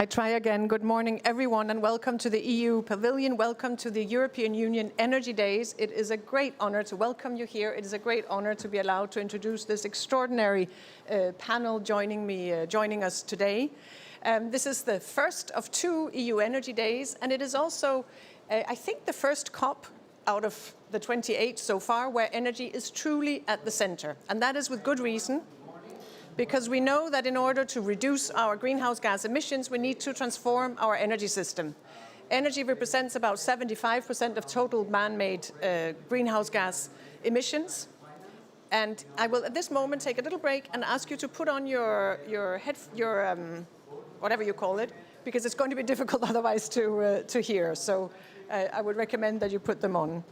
I try again. Good morning, everyone, and welcome to the EU Pavilion. Welcome to the European Union Energy Days. It is a great honor to welcome you here. It is a great honor to be allowed to introduce this extraordinary panel joining us today. This is the first of 2 EU Energy Days, and it is also, I think, the first COP out of the 28 so far where energy is truly at the center. And that is with good reason, because we know that in order to reduce our greenhouse gas emissions, we need to transform our energy system. Energy represents about 75% of total man-made greenhouse gas emissions. And I will, at this moment, take a little break and ask you to put on your whatever you call it, because it's going to be difficult otherwise to hear. So I would recommend that you put them on.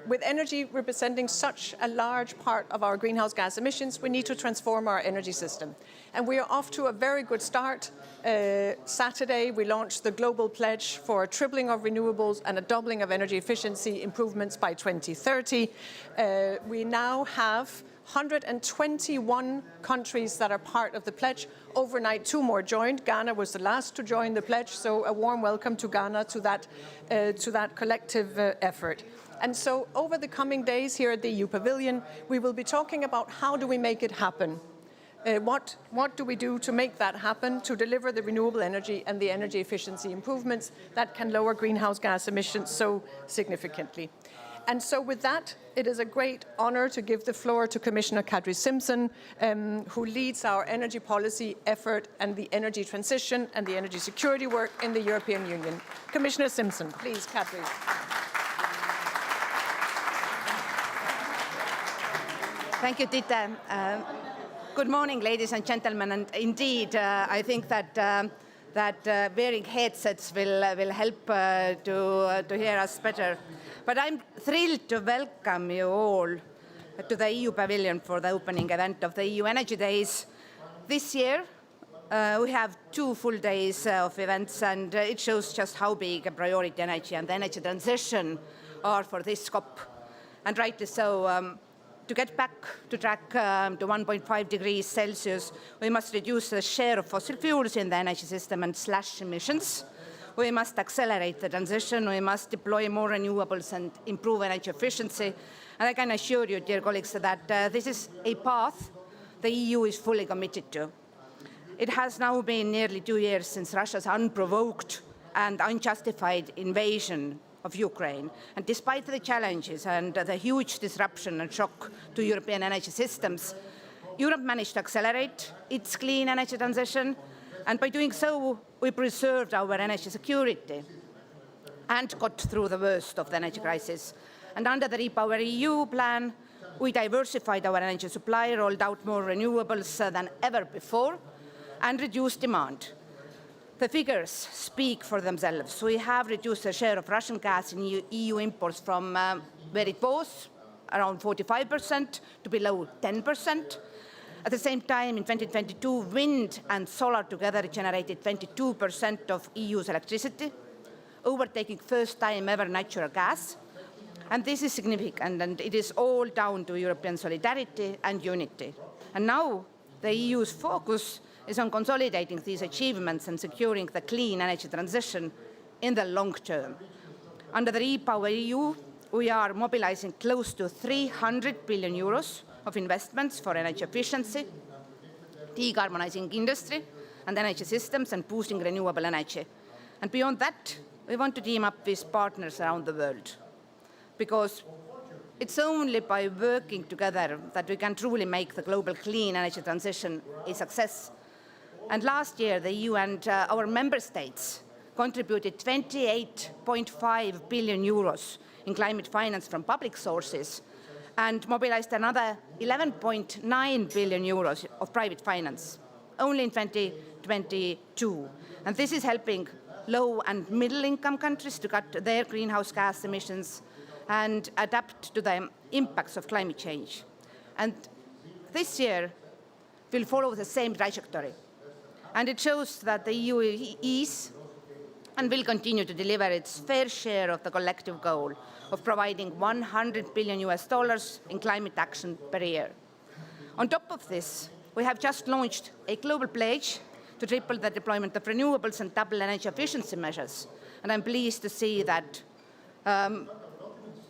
With energy representing such a large part of our greenhouse gas emissions, we need to transform our energy system. And we are off to a very good start. Saturday, we launched the global pledge for a tripling of renewables and a doubling of energy efficiency improvements by 2030. We now have 121 countries that are part of the pledge. Overnight, 2 more joined. Ghana was the last to join the pledge, so a warm welcome to Ghana to that collective effort. And so over the coming days here at the EU Pavilion, we will be talking about how do we make it happen. What do we do to make that happen, to deliver the renewable energy and the energy efficiency improvements that can lower greenhouse gas emissions so significantly. And so with that, it is a great honor to give the floor to Commissioner Kadri Simpson, who leads our energy policy effort and the energy transition and the energy security work in the European Union. Commissioner Simpson, please, Kadri. Thank you, Tita. Good morning, ladies and gentlemen. And indeed, I think that wearing headsets will help to hear us better. But I'm thrilled to welcome you all to the EU Pavilion for the opening event of the EU Energy Days. This year, we have 2 full days of events, and it shows just how big a priority energy and the energy transition are for this COP. And rightly so. To get back to track to 1.5 degrees Celsius, we must reduce the share of fossil fuels in the energy system and slash emissions. We must accelerate the transition. We must deploy more renewables and improve energy efficiency. And I can assure you, dear colleagues, that this is a path the EU is fully committed to. It has now been nearly 2 years since Russia's unprovoked and unjustified invasion of Ukraine. And despite the challenges and the huge disruption and shock to European energy systems, Europe managed to accelerate its clean energy transition. And by doing so, we preserved our energy security and got through the worst of the energy crisis. And under the REPowerEU plan, we diversified our energy supply, rolled out more renewables than ever before, and reduced demand. The figures speak for themselves. We have reduced the share of Russian gas in EU imports from where it was, around 45%, to below 10%. At the same time, in 2022, wind and solar together generated 22% of EU's electricity, overtaking first time ever natural gas. And this is significant, and it is all down to European solidarity and unity. And now the EU's focus is on consolidating these achievements and securing the clean energy transition in the long term. Under the REPowerEU, we are mobilizing close to 300 billion euros of investments for energy efficiency, decarbonizing industry and energy systems, and boosting renewable energy. And beyond that, we want to team up with partners around the world, because it's only by working together that we can truly make the global clean energy transition a success. And last year, the EU and our member states contributed 28.5 billion euros in climate finance from public sources and mobilized another 11.9 billion euros of private finance, only in 2022. And this is helping low and middle income countries to cut their greenhouse gas emissions and adapt to the impacts of climate change. And this year will follow the same trajectory. And it shows that the EU is and will continue to deliver its fair share of the collective goal of providing $100 billion in climate action per year. On top of this, we have just launched a global pledge to triple the deployment of renewables and double energy efficiency measures. And I'm pleased to see that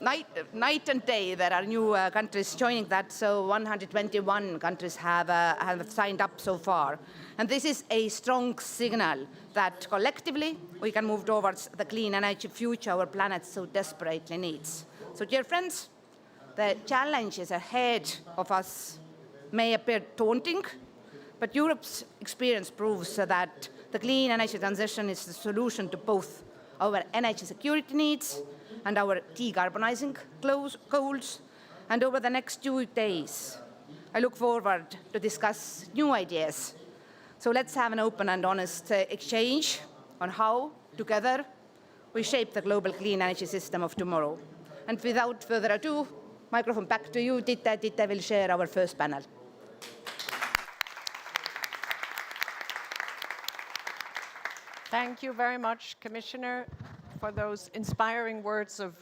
night and day there are new countries joining that, so 121 countries have signed up so far. And this is a strong signal that collectively we can move towards the clean energy future our planet so desperately needs. So dear friends, the challenges ahead of us may appear daunting, but Europe's experience proves that the clean energy transition is the solution to both our energy security needs and our decarbonizing goals. And over the next 2 days, I look forward to discuss new ideas. So let's have an open and honest exchange on how, together, we shape the global clean energy system of tomorrow. And without further ado, microphone back to you, Titte. Titte will share our first panel. Thank you very much, Commissioner, for those inspiring words of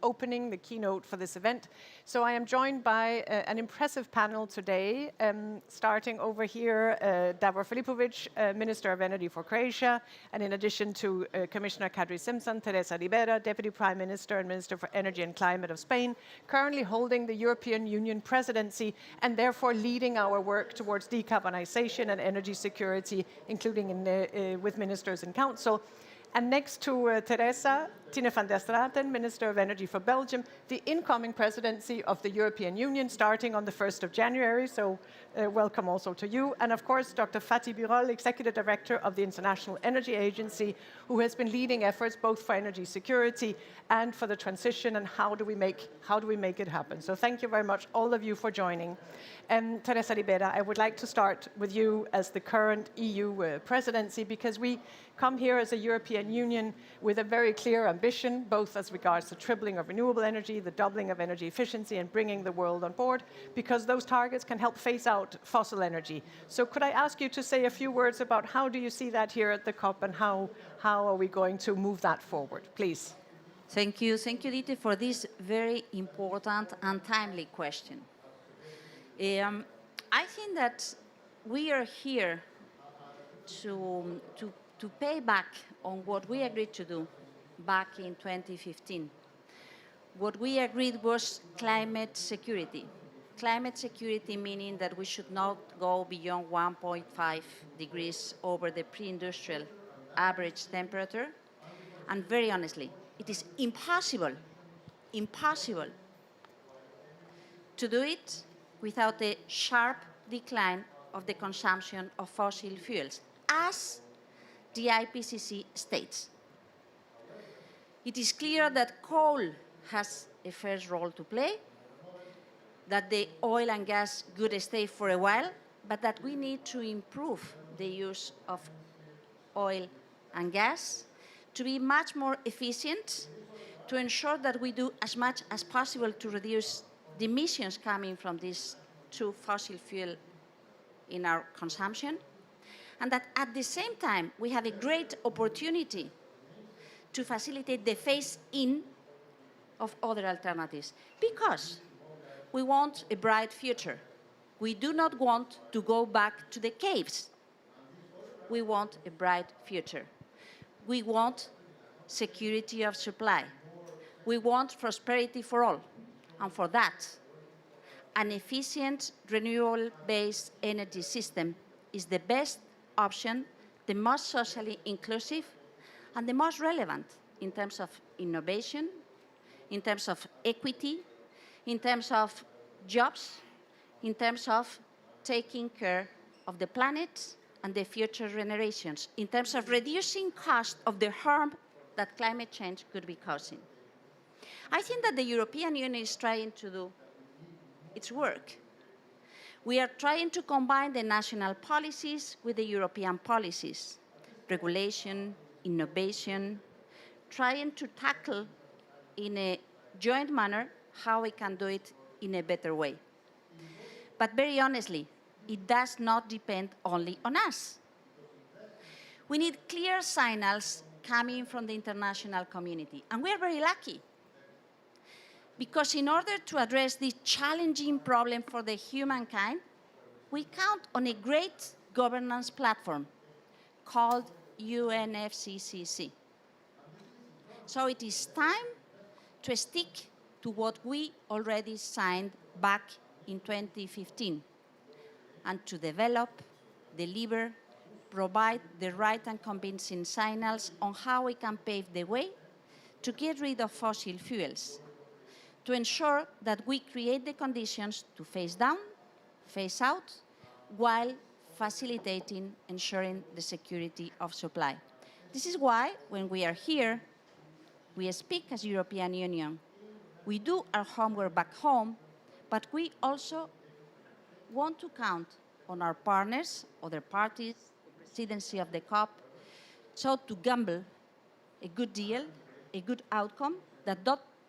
opening the keynote for this event. So I am joined by an impressive panel today, starting over here, Davor Filipovic, Minister of Energy for Croatia, and in addition to Commissioner Kadri Simpson, Teresa Ribera, Deputy Prime Minister and Minister for Energy and Climate of Spain, currently holding the European Union presidency and therefore leading our work towards decarbonization and energy security, including with ministers in council. And next to Teresa, Tine van der Straten, Minister of Energy for Belgium, the incoming presidency of the European Union starting on the 1st of January, so welcome also to you. And of course, Dr. Fatih Birol, Executive Director of the International Energy Agency, who has been leading efforts both for energy security and for the transition and how do we make it happen. So thank you very much, all of you, for joining. And Teresa Ribera, I would like to start with you as the current EU presidency, because we come here as a European Union with a very clear ambition, both as regards the tripling of renewable energy, the doubling of energy efficiency, and bringing the world on board, because those targets can help phase out fossil energy. So could I ask you to say a few words about how do you see that here at the COP, and how are we going to move that forward, please? Thank you, Dite, for this very important and timely question. I think that we are here to pay back on what we agreed to do back in 2015. What we agreed was climate security. Climate security meaning that we should not go beyond 1.5 degrees over the pre-industrial average temperature. And very honestly, it is impossible to do it without a sharp decline of the consumption of fossil fuels, as the IPCC states. It is clear that coal has a first role to play, that the oil and gas could stay for a while, but that we need to improve the use of oil and gas to be much more efficient, to ensure that we do as much as possible to reduce the emissions coming from these two fossil fuels in our consumption, and that at the same time we have a great opportunity to facilitate the phase-in of other alternatives, because we want a bright future. We do not want to go back to the caves. We want a bright future. We want security of supply. We want prosperity for all. And for that, an efficient, renewable-based energy system is the best option, the most socially inclusive, and the most relevant in terms of innovation, in terms of equity, in terms of jobs, in terms of taking care of the planet and the future generations, in terms of reducing cost of the harm that climate change could be causing. I think that the European Union is trying to do its work. We are trying to combine the national policies with the European policies, regulation, innovation, trying to tackle in a joint manner how we can do it in a better way. But very honestly, it does not depend only on us. We need clear signals coming from the international community, and we are very lucky, because in order to address this challenging problem for the humankind, we count on a great governance platform, called UNFCCC. So it is time to stick to what we already signed back in 2015 and to develop, deliver, provide the right and convincing signals on how we can pave the way to get rid of fossil fuels, to ensure that we create the conditions to phase down, phase out, while facilitating ensuring the security of supply. This is why, when we are here, we speak as European Union. We do our homework back home, but we also want to count on our partners, other parties, the presidency of the COP, so to gamble a good deal, a good outcome that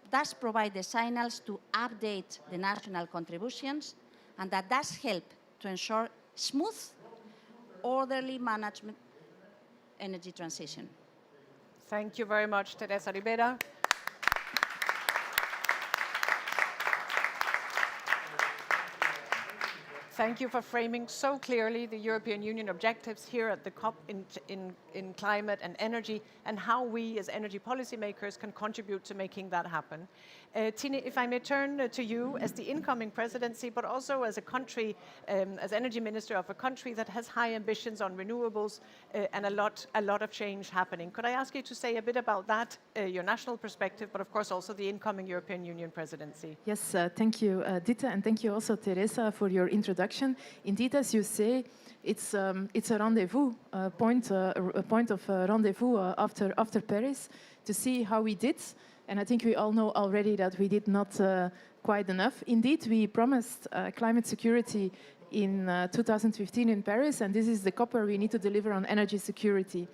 does provide the signals to update the national contributions and that does help to ensure smooth, orderly management energy transition. Thank you very much, Teresa Ribera. Thank you for framing so clearly the European Union objectives here at the COP in climate and energy, and how we as energy policymakers can contribute to making that happen. Tine, if I may turn to you as the incoming presidency, but also as a country, as energy minister of a country that has high ambitions on renewables and a lot of change happening. Could I ask you to say a bit about that, your national perspective, but of course also the incoming European Union presidency? Yes, thank you, Dita, and thank you also, Teresa, for your introduction. Indeed, as you say, it's a rendezvous, a point of rendezvous after Paris to see how we did. And I think we all know already that we did not quite enough. Indeed, we promised climate security in 2015 in Paris, and this is the COP where we need to deliver on energy security.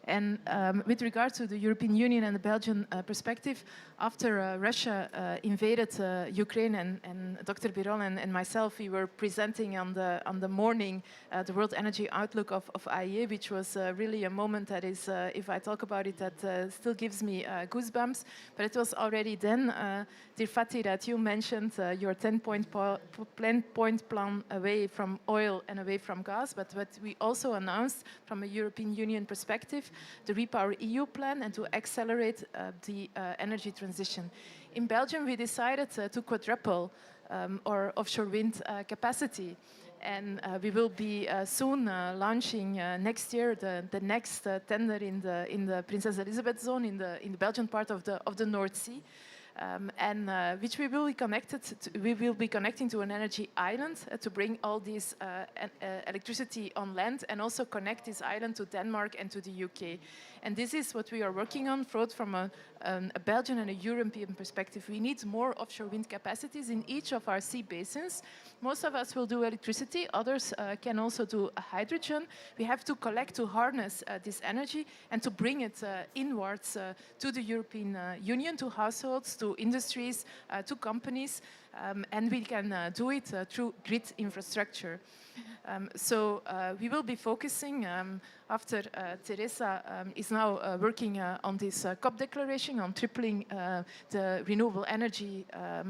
And with regard to the European Union and the Belgian perspective, after Russia invaded Ukraine, and Dr. Birol and myself, we were presenting on the morning the World Energy Outlook of IEA, which was really a moment that is, if I talk about it, that still gives me goosebumps. But it was already then, dear Fatih, that you mentioned your 10-point plan away from oil and away from gas. But what we also announced from a European Union perspective, the Repower EU plan, and to accelerate the energy transition. In Belgium, we decided to quadruple our offshore wind capacity. And we will be soon launching next year the next tender in the Princess Elisabeth zone in the Belgian part of the North Sea. Which we will be connecting to an energy island to bring all this electricity on land, and also connect this island to Denmark and to the UK. And this is what we are working on, both from a Belgian and a European perspective. We need more offshore wind capacities in each of our sea basins. Most of us will do electricity, others can also do hydrogen. We have to collect, to harness this energy and to bring it inwards to the European Union, to households, to industries, to companies, and we can do it through grid infrastructure. So we will be focusing, after Teresa is now working on this COP declaration, on tripling the renewable energy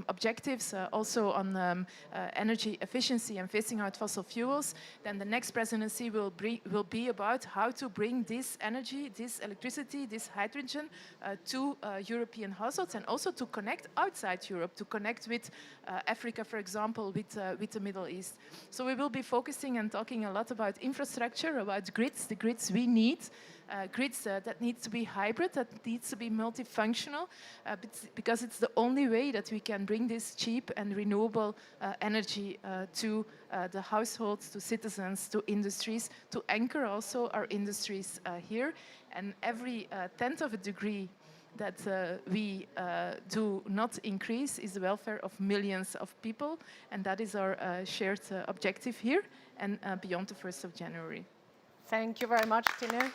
objectives, also on energy efficiency and phasing out fossil fuels. Then the next presidency will be about how to bring this energy, this electricity, this hydrogen to European households, and also to connect outside Europe, to connect with Africa, for example, with the Middle East. So we will be focusing and talking a lot about infrastructure, about grids, the grids we need, grids that need to be hybrid, that needs to be multifunctional, because it's the only way that we can bring this cheap and renewable energy to the households, to citizens, to industries, to anchor also our industries here. And every tenth of a degree that we do not increase is the welfare of millions of people, and that is our shared objective here and beyond the 1st of January. Thank you very much, Tine.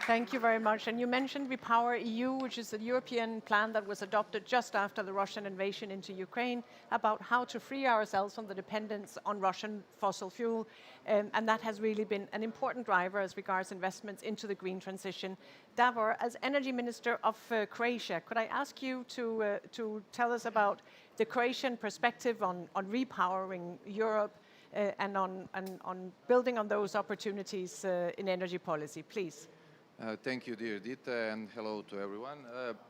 Thank you very much. And you mentioned Repower EU, which is the European plan that was adopted just after the Russian invasion into Ukraine, about how to free ourselves from the dependence on Russian fossil fuel. And that has really been an important driver as regards investments into the green transition. Davor, as Energy Minister of Croatia, could I ask you to tell us about the Croatian perspective on repowering Europe, and on building on those opportunities in energy policy. Please. Thank you, dear Dita, and hello to everyone.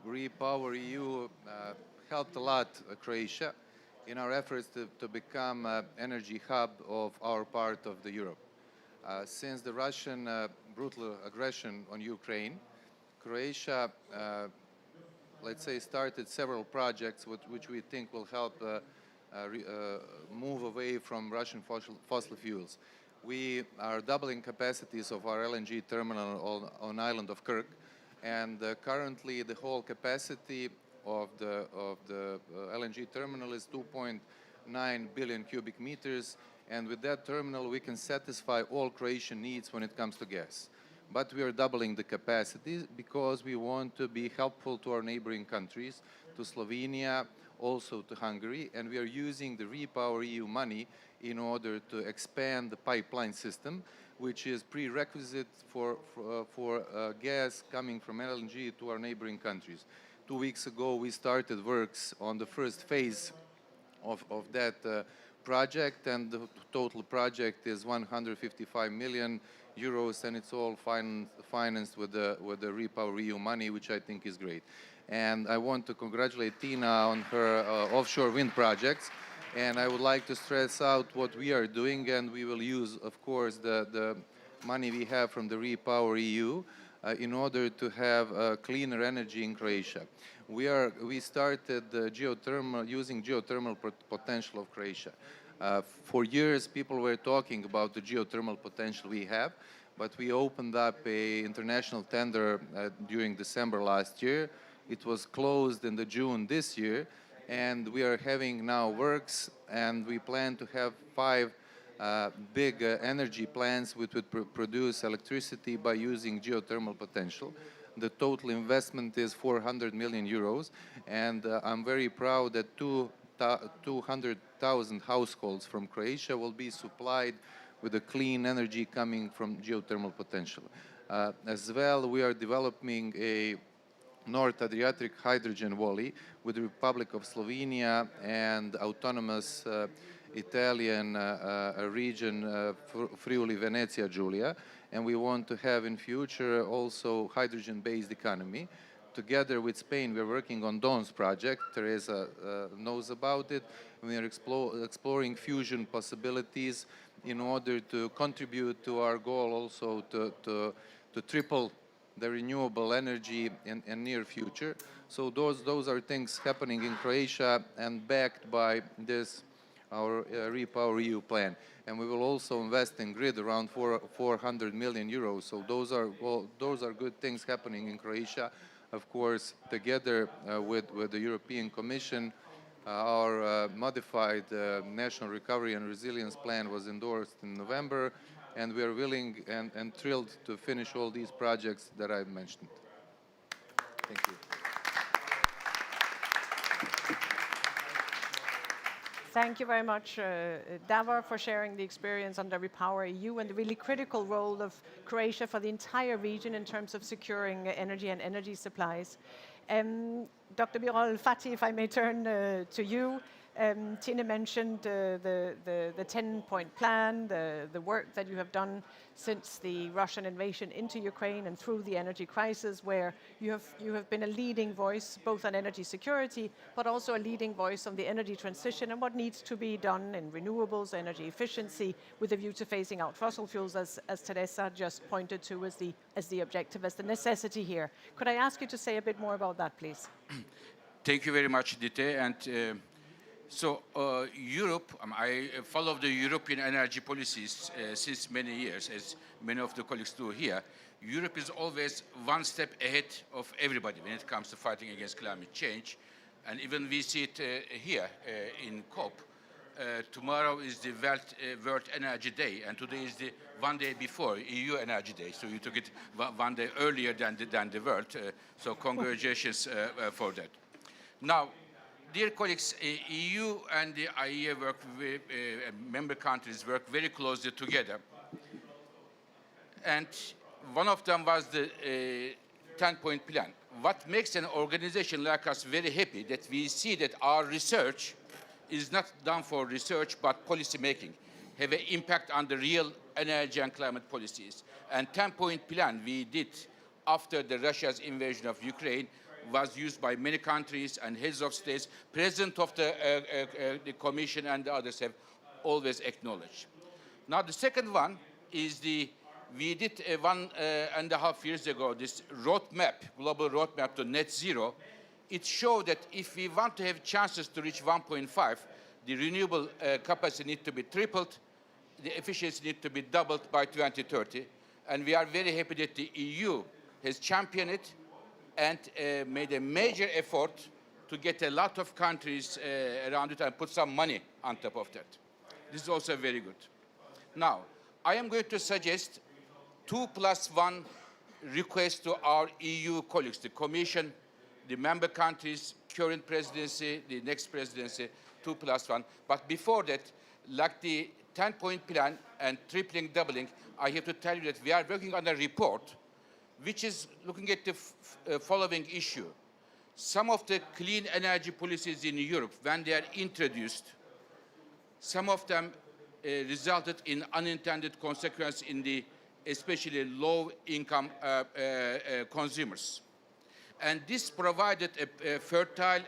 Repower EU helped a lot Croatia in our efforts to become an energy hub of our part of the Europe. Since the Russian brutal aggression on Ukraine, Croatia, let's say, started several projects which we think will help move away from Russian fossil fuels. We are doubling capacities of our LNG terminal on island of Kirk, and currently the whole capacity of the LNG terminal is 2.9 billion cubic meters, and with that terminal we can satisfy all Croatian needs when it comes to gas. But we are doubling the capacity because we want to be helpful to our neighboring countries, to Slovenia, also to Hungary, and we are using the Repower EU money in order to expand the pipeline system, which is prerequisite for gas coming from LNG to our neighboring countries. 2 weeks ago, we started works on the first phase of that project, and the total project is 155 million euros, and it's all financed with the Repower EU money, which I think is great. And I want to congratulate Tina on her offshore wind projects. And I would like to stress out what we are doing, and we will use, of course, the money we have from the Repower EU in order to have cleaner energy in Croatia. We started using geothermal potential of Croatia. For years, people were talking about the geothermal potential we have, but we opened up an international tender during December last year. It was closed in the June this year, and we are having now works, and we plan to have 5 big energy plants which would produce electricity by using geothermal potential. The total investment is 400 million euros, and I'm very proud that 200,000 households from Croatia will be supplied with the clean energy coming from geothermal potential. As well, we are developing a North Adriatic hydrogen valley with the Republic of Slovenia and autonomous Italian region, Friuli Venezia Giulia, and we want to have in future also hydrogen-based economy. Together with Spain, we're working on Dawn's project. Teresa knows about it. We are exploring fusion possibilities in order to contribute to our goal also to triple the renewable energy in near future. So those are things happening in Croatia and backed by this, our Repower EU plan. And we will also invest in grid around 400 million euros. So those are good things happening in Croatia. Of course, together with the European Commission, our modified National Recovery and Resilience Plan was endorsed in November, and we are willing and thrilled to finish all these projects that I've mentioned. Thank you. Thank you very much, Davor, for sharing the experience under Repower EU and the really critical role of Croatia for the entire region in terms of securing energy and energy supplies. Dr. Birol Fati, if I may turn to you. Tina mentioned the 10-point plan, the work that you have done since the Russian invasion into Ukraine and through the energy crisis, where you have been a leading voice both on energy security, but also a leading voice on the energy transition and what needs to be done in renewables, energy efficiency, with a view to phasing out fossil fuels, as Teresa just pointed to as the objective, as the necessity here. Could I ask you to say a bit more about that, please? Thank you very much, Dite. And so Europe, I follow the European energy policies since many years, as many of the colleagues do here. Europe is always one step ahead of everybody when it comes to fighting against climate change. And even we see it here in COP. Tomorrow is the World Energy Day, and today is the one day before EU Energy Day. So you took it one day earlier than the world. So congratulations for that. Now, dear colleagues, EU and the IEA work, member countries work very closely together. And one of them was the 10-point plan. What makes an organization like us very happy that we see that our research is not done for research but policy making. have an impact on the real energy and climate policies. And 10-point plan we did after the Russia's invasion of Ukraine was used by many countries and heads of states. President of the Commission and the others have always acknowledged. Now the second one is we did 1.5 years ago this roadmap, global roadmap to net zero. It showed that if we want to have chances to reach 1.5, the renewable capacity needs to be tripled, the efficiency needs to be doubled by 2030. And we are very happy that the EU has championed it and made a major effort to get a lot of countries around it and put some money on top of that. This is also very good. Now, I am going to suggest 2+1 requests to our EU colleagues, the Commission, the member countries, current presidency, the next presidency, 2+1. But before that, like the 10-point plan and tripling, doubling, I have to tell you that we are working on a report which is looking at the following issue. Some of the clean energy policies in Europe, when they are introduced, some of them resulted in unintended consequences in the especially low-income consumers. And this provided a fertile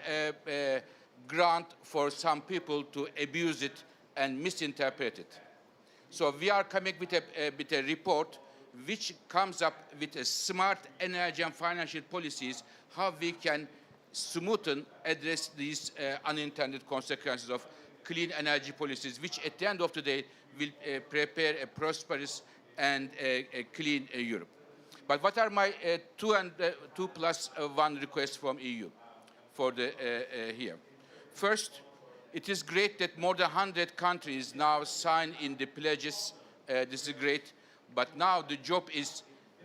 ground for some people to abuse it and misinterpret it. So we are coming with a report which comes up with a smart energy and financial policies, how we can smoothen, address these unintended consequences of clean energy policies, which at the end of the day will prepare a prosperous and a clean Europe. But what are my 2+1 requests from EU for here? First, it is great that more than 100 countries now sign in the pledges. This is great. But now the job is,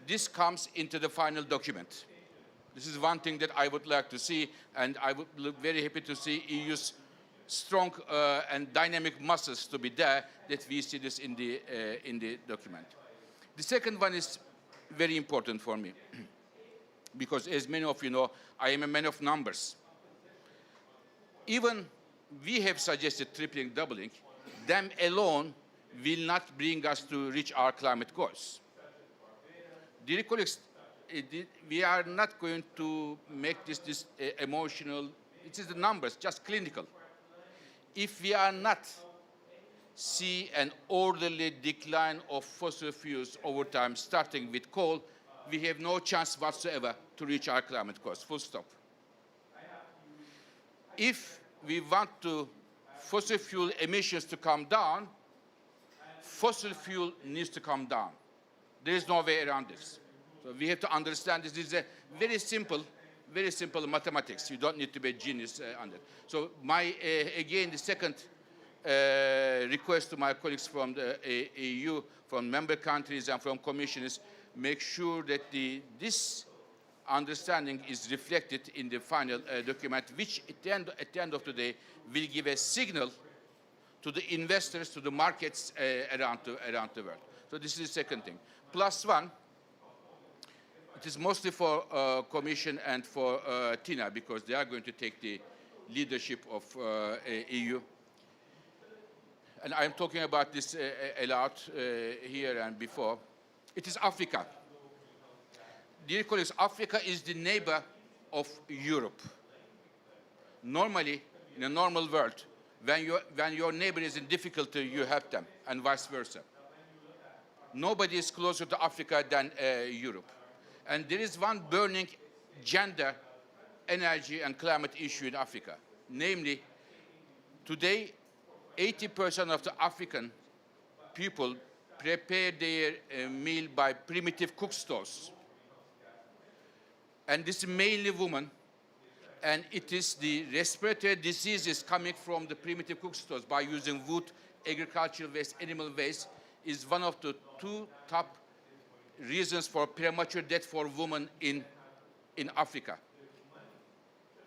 this comes into the final document. This is one thing that I would like to see, and I would look very happy to see EU's strong and dynamic muscles to be there, that we see this in the document. The second one is very important for me, because as many of you know, I am a man of numbers. Even we have suggested tripling, doubling, them alone will not bring us to reach our climate goals. Dear colleagues, we are not going to make this emotional. It is the numbers, just clinical. If we are not see an orderly decline of fossil fuels over time, starting with coal, we have no chance whatsoever to reach our climate goals, full stop. If we want fossil fuel emissions to come down, fossil fuel needs to come down. There is no way around this. So we have to understand this. This is a very simple mathematics. You don't need to be a genius on that. So again, the second request to my colleagues from the EU, from member countries and from commissioners, make sure that this understanding is reflected in the final document, which at the end of the day will give a signal to the investors, to the markets around the world. So this is the second thing. +1, it is mostly for Commission and for Tina, because they are going to take the leadership of EU. And I'm talking about this a lot here and before. It is Africa. Dear colleagues, Africa is the neighbor of Europe. Normally, in a normal world, when your neighbor is in difficulty, you help them, and vice versa. Nobody is closer to Africa than Europe. And there is one burning gender, energy, and climate issue in Africa. Namely, today, 80% of the African people prepare their meal by primitive cook stoves. And this is mainly women, and it is the respiratory diseases coming from the primitive cook stoves by using wood, agricultural waste, animal waste, is one of the 2 top reasons for premature death for women in Africa.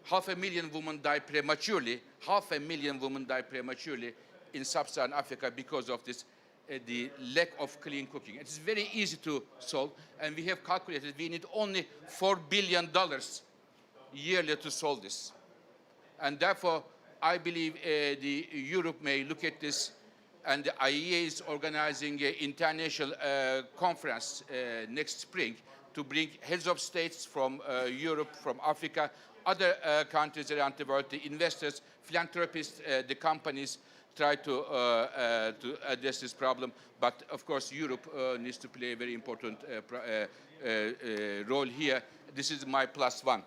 500,000 women die prematurely. 500,000 women die prematurely in sub-Saharan Africa because of this, the lack of clean cooking. It's very easy to solve, and we have calculated we need only $4 billion yearly to solve this. And therefore, I believe Europe may look at this and the IEA is organizing an international conference next spring to bring heads of states from Europe, from Africa, other countries around the world, the investors, philanthropists, the companies, try to address this problem. But of course, Europe needs to play a very important role here. This is my +1.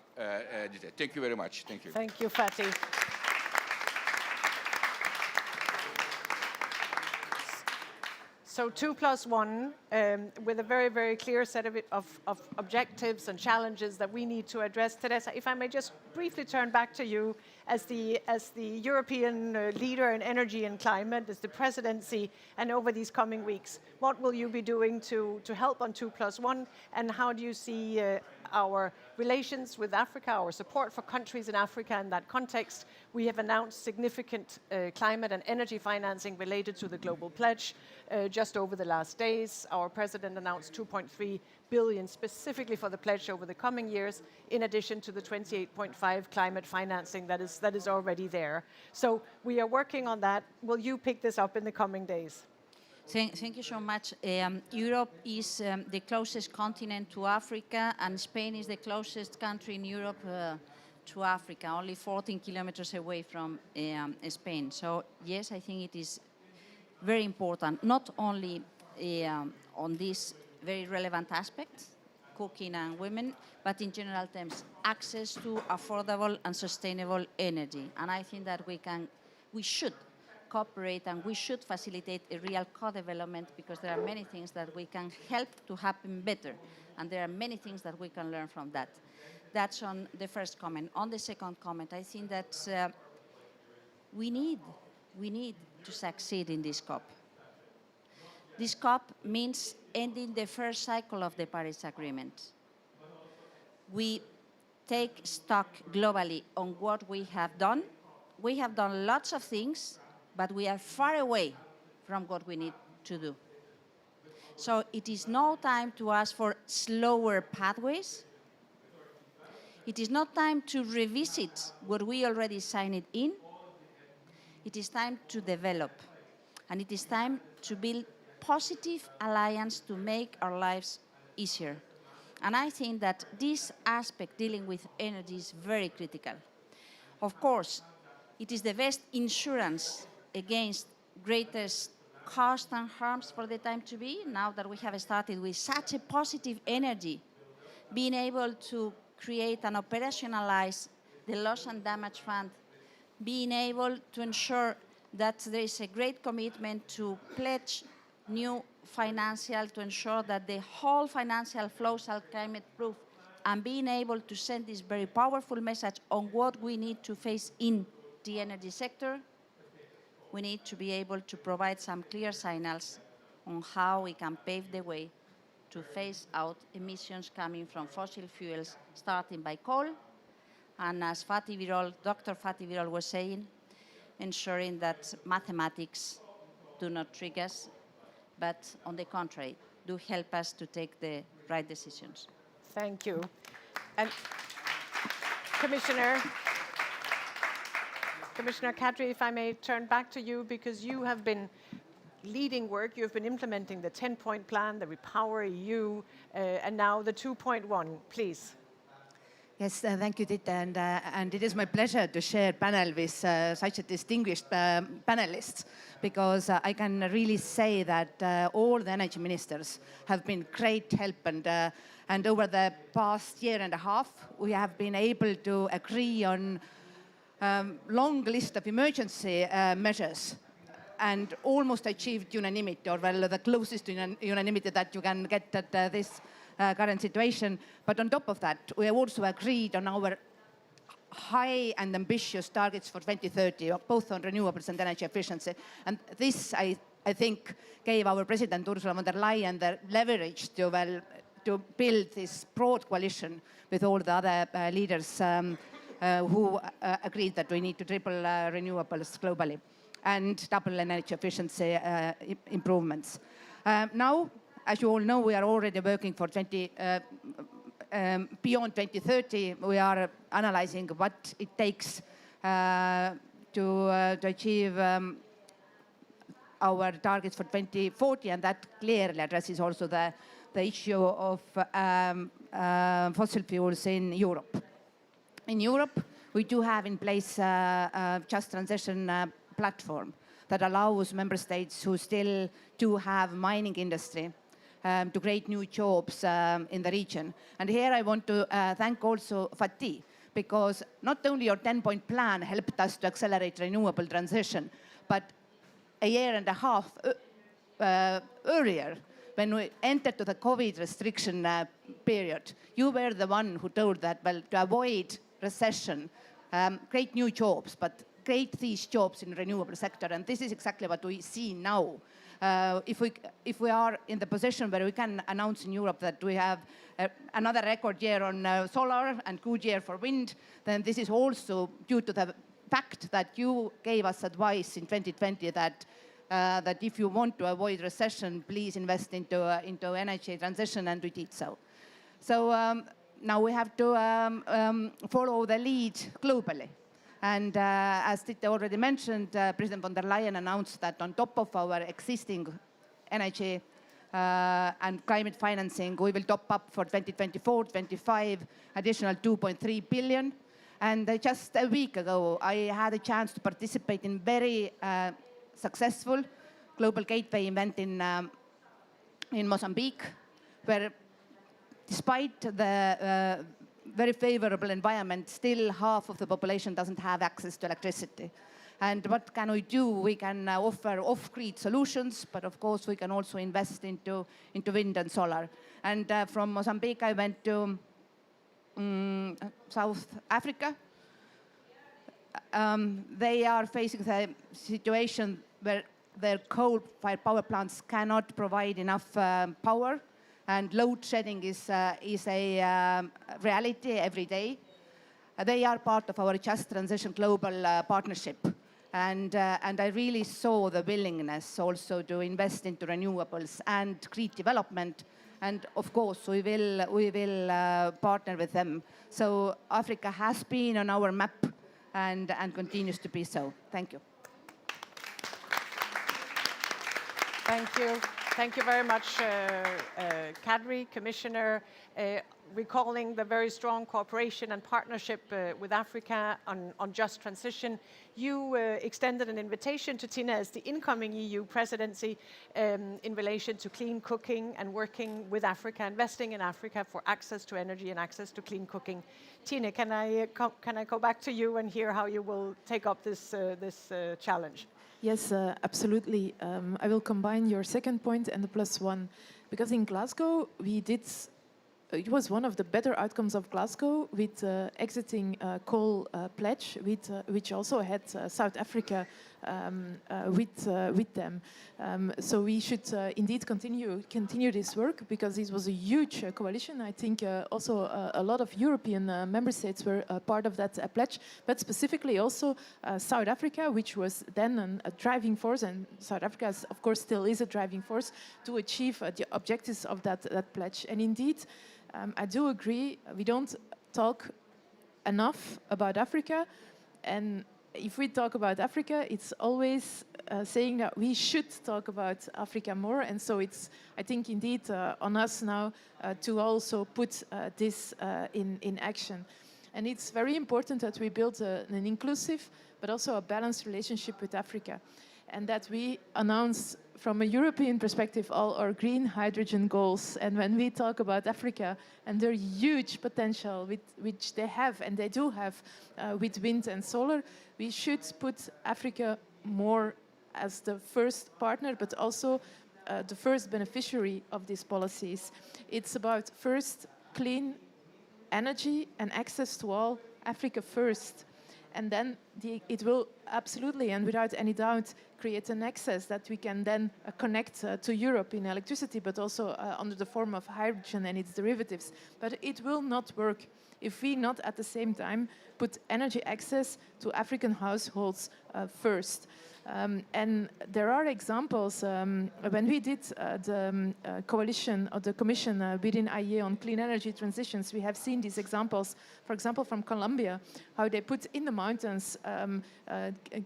Thank you very much. Thank you. Thank you, Fatih. So 2+1, with a very, very clear set of objectives and challenges that we need to address. Teresa, if I may just briefly turn back to you as the European leader in energy and climate, as the presidency, and over these coming weeks, what will you be doing to help on 2+1, and how do you see our relations with Africa, our support for countries in Africa in that context? We have announced significant climate and energy financing related to the Global Pledge just over the last days. Our president announced 2.3 billion specifically for the pledge over the coming years, in addition to the 28.5 climate financing that is already there. So we are working on that. Will you pick this up in the coming days? Thank you so much. Europe is the closest continent to Africa, and Spain is the closest country in Europe to Africa, only 14 kilometers away from Spain. So yes, I think it is very important, not only on this very relevant aspect, cooking and women, but in general terms, access to affordable and sustainable energy. And I think that we should cooperate and we should facilitate a real co-development, because there are many things that we can help to happen better, and there are many things that we can learn from that. That's on the first comment. On the second comment, I think that we need to succeed in this COP. This COP means ending the first cycle of the Paris Agreement. We take stock globally on what we have done. We have done lots of things, but we are far away from what we need to do. So it is no time to ask for slower pathways. It is not time to revisit what we already signed in. It is time to develop, and it is time to build positive alliance to make our lives easier. And I think that this aspect dealing with energy is very critical. Of course, it is the best insurance against greatest cost and harms for the time to be, now that we have started with such a positive energy, being able to create and operationalize the loss and damage fund, being able to ensure that there is a great commitment to pledge new financial, to ensure that the whole financial flows are climate-proof, and being able to send this very powerful message on what we need to face in the energy sector. We need to be able to provide some clear signals on how we can pave the way to phase out emissions coming from fossil fuels, starting by coal, and as Dr. Fatih Birol was saying, ensuring that mathematics do not trick us, but on the contrary, do help us to take the right decisions. Thank you. And Commissioner Kadri, if I may turn back to you, because you have been leading work, you have been implementing the 10-point plan, the Repower EU, and now the 2.1, please. Yes, thank you, Dita, and it is my pleasure to share panel with such a distinguished panelists, because I can really say that all the energy ministers have been great help, and over the past year and a half, we have been able to agree on long list of emergency measures and almost achieved unanimity, or well, the closest to unanimity that you can get at this current situation. But on top of that, we have also agreed on our high and ambitious targets for 2030, both on renewables and energy efficiency. And this, I think, gave our President Ursula von der Leyen the leverage to build this broad coalition with all the other leaders who agreed that we need to triple renewables globally and double energy efficiency improvements. Now, as you all know, we are already working for beyond 2030. We are analyzing what it takes to achieve our targets for 2040, and that clearly addresses also the issue of fossil fuels in Europe. In Europe, we do have in place a just transition platform that allows member states who still do have mining industry to create new jobs in the region. And here I want to thank also Fatih, because not only your 10-point plan helped us to accelerate renewable transition, but a year and a half earlier, when we entered to the COVID restriction period, you were the one who told that, well, to avoid recession, create new jobs, but create these jobs in the renewable sector. And this is exactly what we see now. If we are in the position where we can announce in Europe that we have another record year on solar and good year for wind, then this is also due to the fact that you gave us advice in 2020 that if you want to avoid recession, please invest into energy transition, and we did so. So now we have to follow the lead globally. And as Titte already mentioned, President von der Leyen announced that on top of our existing energy and climate financing, we will top up for 2024-25 additional 2.3 billion. And just a week ago, I had a chance to participate in very successful Global Gateway event in Mozambique, where despite the very favorable environment, still half of the population doesn't have access to electricity. And what can we do? We can offer off-grid solutions, but of course we can also invest into wind and solar. And from Mozambique, I went to South Africa. They are facing the situation where their coal-fired power plants cannot provide enough power, and load shedding is a reality every day. They are part of our Just Transition Global Partnership. And I really saw the willingness also to invest into renewables and green development. And of course, we will partner with them. So Africa has been on our map and continues to be so. Thank you. Thank you. Thank you very much, Kadri, Commissioner. Recalling the very strong cooperation and partnership with Africa on just transition, you extended an invitation to Tina as the incoming EU presidency in relation to clean cooking and working with Africa, investing in Africa for access to energy and access to clean cooking. Tina, can I go back to you and hear how you will take up this challenge? Yes, absolutely. I will combine your second point and the +1, because in Glasgow we did. It was one of the better outcomes of Glasgow with exiting coal pledge, which also had South Africa with them. So we should indeed continue this work, because this was a huge coalition. I think also a lot of European member states were part of that pledge, but specifically also South Africa, which was then a driving force, and South Africa, of course, still is a driving force to achieve the objectives of that pledge. And indeed, I do agree, we don't talk enough about Africa, and if we talk about Africa, it's always saying that we should talk about Africa more, and so it's, I think, indeed on us now to also put this in action. And it's very important that we build an inclusive but also a balanced relationship with Africa, and that we announce from a European perspective all our green hydrogen goals. And when we talk about Africa and their huge potential which they have, and they do have with wind and solar, we should put Africa more as the first partner, but also the first beneficiary of these policies. It's about first clean energy and access to all, Africa first. And then it will absolutely, and without any doubt, create an access that we can then connect to Europe in electricity, but also under the form of hydrogen and its derivatives. But it will not work if we not at the same time put energy access to African households first. And there are examples. When we did the coalition or the commission within IEA on clean energy transitions, we have seen these examples, for example, from Colombia, how they put in the mountains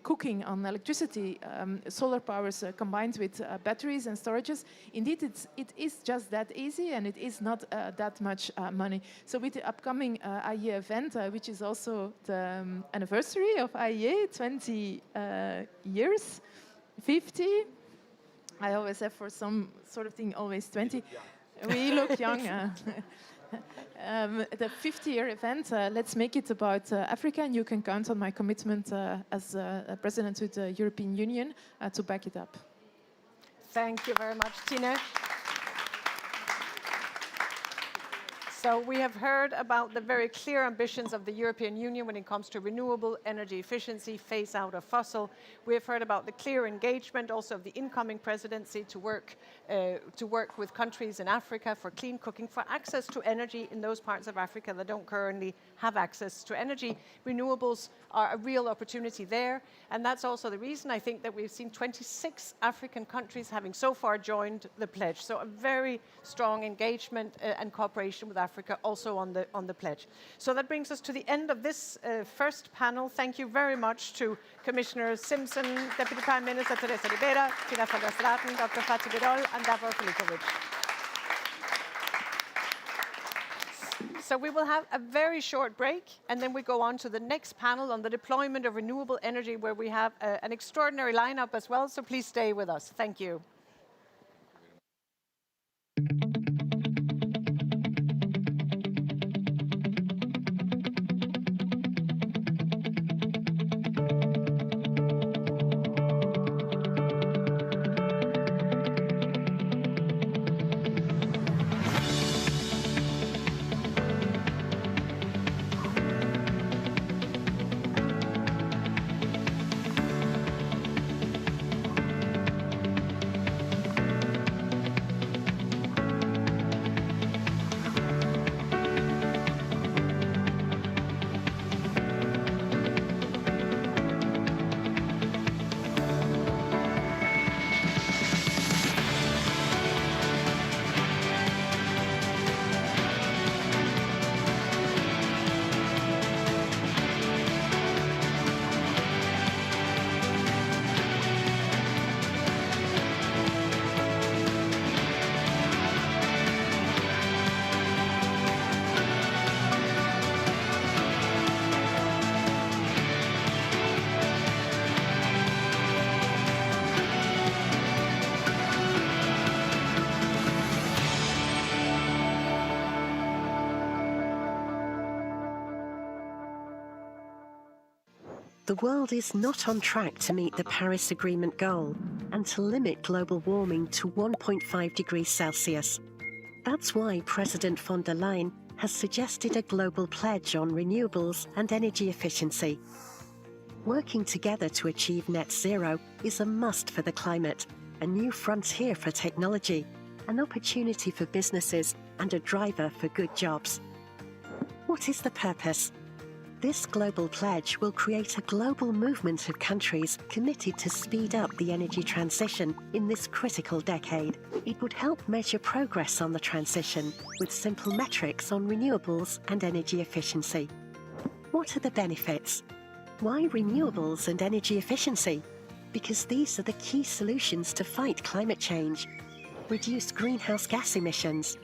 cooking on electricity solar powers combined with batteries and storages. Indeed, it is just that easy, and it is not that much money. So with the upcoming IEA event, which is also the anniversary of IEA, 20 years, 50. I always have for some sort of thing always 20. We look young. The 50-year event, let's make it about Africa, and you can count on my commitment as President of the European Union to back it up. Thank you very much, Tina. So we have heard about the very clear ambitions of the European Union when it comes to renewable energy efficiency, phase out of fossil. We have heard about the clear engagement also of the incoming presidency to work with countries in Africa for clean cooking, for access to energy in those parts of Africa that don't currently have access to energy. Renewables are a real opportunity there, and that's also the reason I think that we've seen 26 African countries having so far joined the pledge. So a very strong engagement and cooperation with Africa also on the pledge. So that brings us to the end of this first panel. Thank you very much to Commissioner Simpson, Deputy Prime Minister Teresa Ribera, Tina van der Straten, Dr. Fatih Birol, and Davor Filipovic. So we will have a very short break, and then we go on to the next panel on the deployment of renewable energy, where we have an extraordinary lineup as well. So please stay with us. Thank you. The world is not on track to meet the Paris Agreement goal and to limit global warming to 1.5 degrees Celsius. That's why President von der Leyen has suggested a global pledge on renewables and energy efficiency. Working together to achieve net zero is a must for the climate, a new frontier for technology, an opportunity for businesses, and a driver for good jobs. What is the purpose? This global pledge will create a global movement of countries committed to speed up the energy transition in this critical decade. It would help measure progress on the transition with simple metrics on renewables and energy efficiency. What are the benefits? Why renewables and energy efficiency? Because these are the key solutions to fight climate change, reduce greenhouse gas emissions,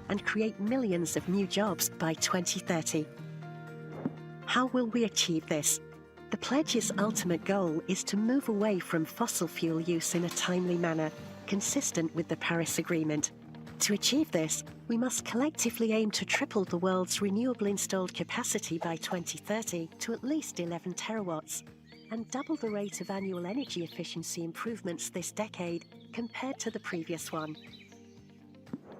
and create millions of new jobs by 2030. How will we achieve this? The pledge's ultimate goal is to move away from fossil fuel use in a timely manner, consistent with the Paris Agreement. To achieve this, we must collectively aim to triple the world's renewable installed capacity by 2030 to at least 11 terawatts, and double the rate of annual energy efficiency improvements this decade compared to the previous one.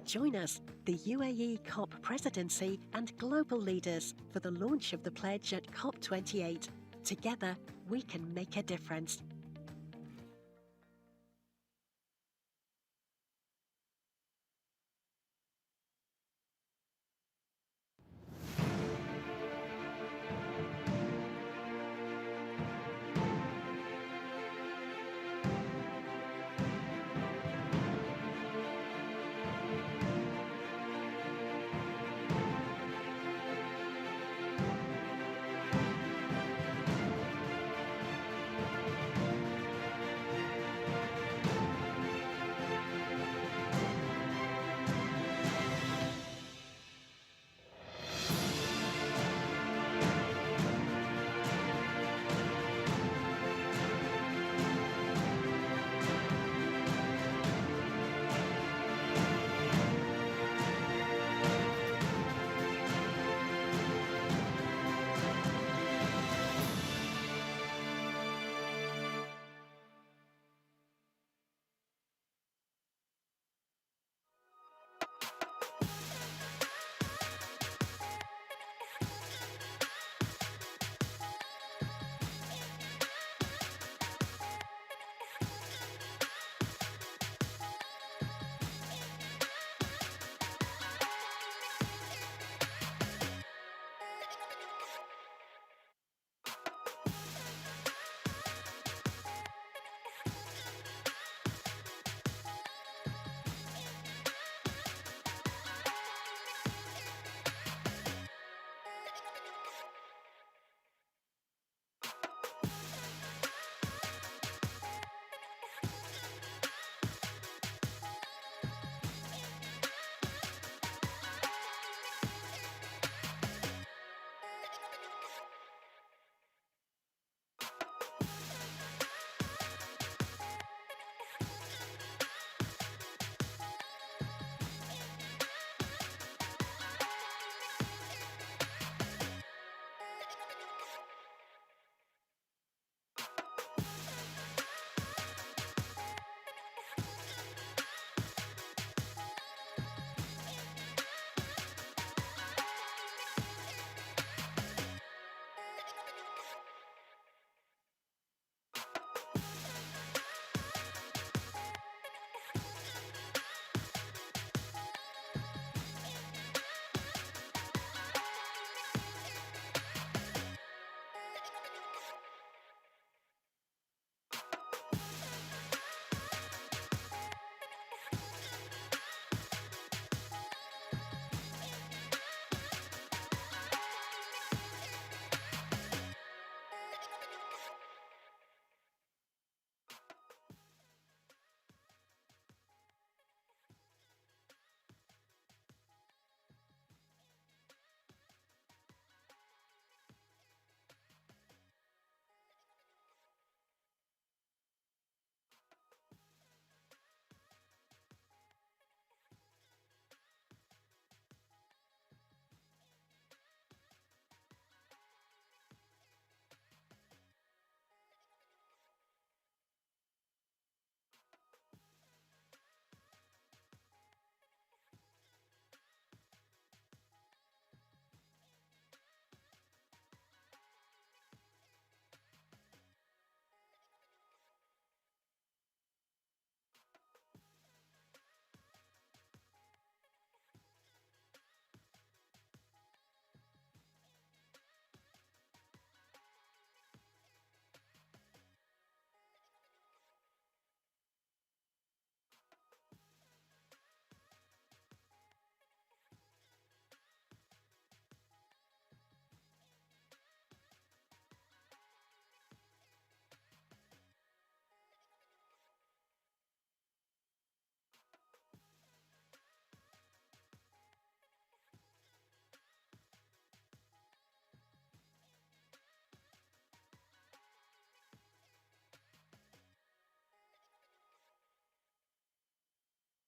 Join us, the UAE COP presidency and global leaders, for the launch of the pledge at COP28. Together, we can make a difference.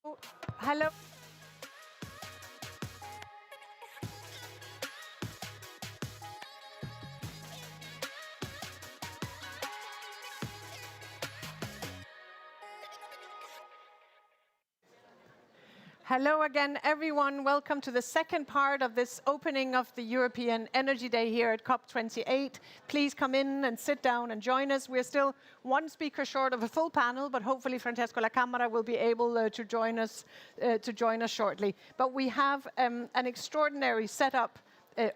Hello. Hello again, everyone. Welcome to the second part of this opening of the European Energy Day here at COP28. Please come in and sit down and join us. We're still one speaker short of a full panel, but hopefully Francesco La Camera will be able to join us shortly. But we have an extraordinary setup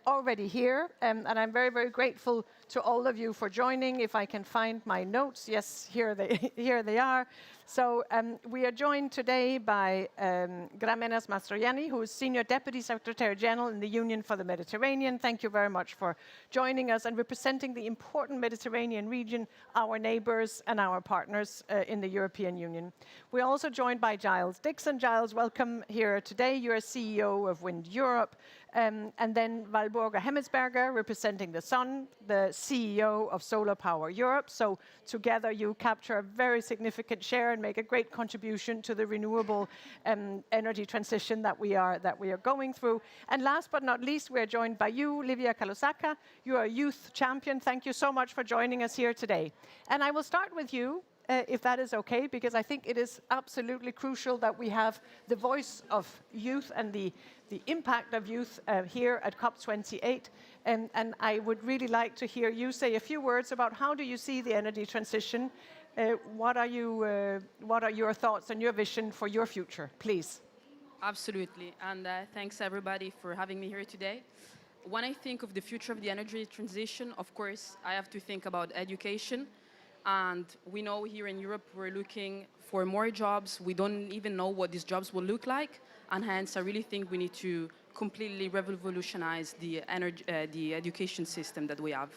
already here, and I'm very, very grateful to all of you for joining. If I can find my notes, yes, here they are. So we are joined today by Gramenas Mastroianni, who is Senior Deputy Secretary General in the Union for the Mediterranean. Thank you very much for joining us and representing the important Mediterranean region, our neighbours and our partners in the European Union. We're also joined by Giles Dixon. Giles, welcome here today. You're CEO of Wind Europe. And then Valborga Hemmetsberger, representing the Sun, the CEO of Solar Power Europe. So together you capture a very significant share and make a great contribution to the renewable energy transition that we are going through. And last but not least, we're joined by you, Livia Kalosaka. You are a youth champion. Thank you so much for joining us here today. And I will start with you, if that is okay, because I think it is absolutely crucial that we have the voice of youth and the impact of youth here at COP28. And I would really like to hear you say a few words about how do you see the energy transition? What are your thoughts and your vision for your future, please? Absolutely, and thanks everybody for having me here today. When I think of the future of the energy transition, of course, I have to think about education. And we know here in Europe, we're looking for more jobs. We don't even know what these jobs will look like. And hence, I really think we need to completely revolutionize the education system that we have.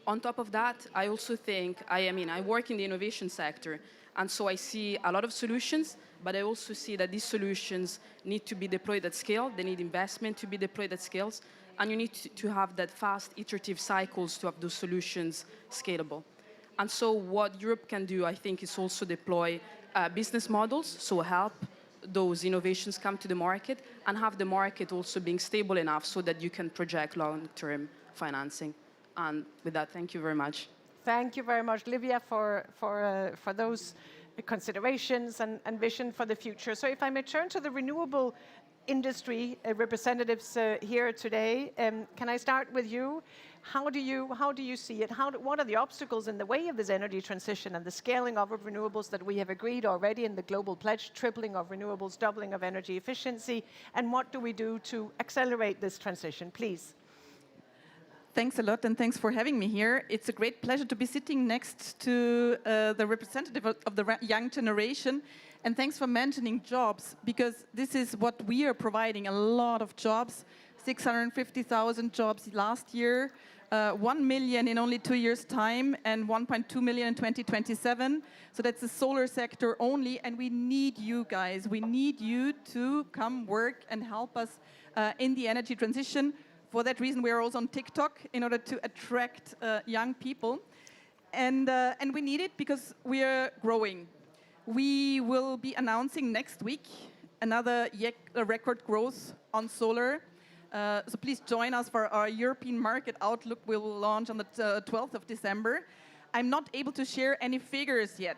On top of that, I also think, I work in the innovation sector. And so I see a lot of solutions, but I also see that these solutions need to be deployed at scale. They need investment to be deployed at scales. And you need to have that fast, iterative cycles to have those solutions scalable. And so what Europe can do, I think, is also deploy business models, so help those innovations come to the market and have the market also being stable enough so that you can project long-term financing. And with that, thank you very much. Thank you very much, Livia, for those considerations and vision for the future. So if I may turn to the renewable industry representatives here today, can I start with you? How do you see it? What are the obstacles in the way of this energy transition and the scaling of renewables that we have agreed already in the global pledge, tripling of renewables, doubling of energy efficiency, and what do we do to accelerate this transition, please? Thanks a lot, and thanks for having me here. It's a great pleasure to be sitting next to the representative of the young generation. And thanks for mentioning jobs, because this is what we are providing, a lot of jobs, 650,000 jobs last year, 1 million in only 2 years' time, and 1.2 million in 2027. So that's the solar sector only, and we need you guys. We need you to come work and help us in the energy transition. For that reason, we are also on TikTok in order to attract young people. And we need it because we are growing. We will be announcing next week another record growth on solar. So please join us for our European Market Outlook. We will launch on the 12th of December. I'm not able to share any figures yet,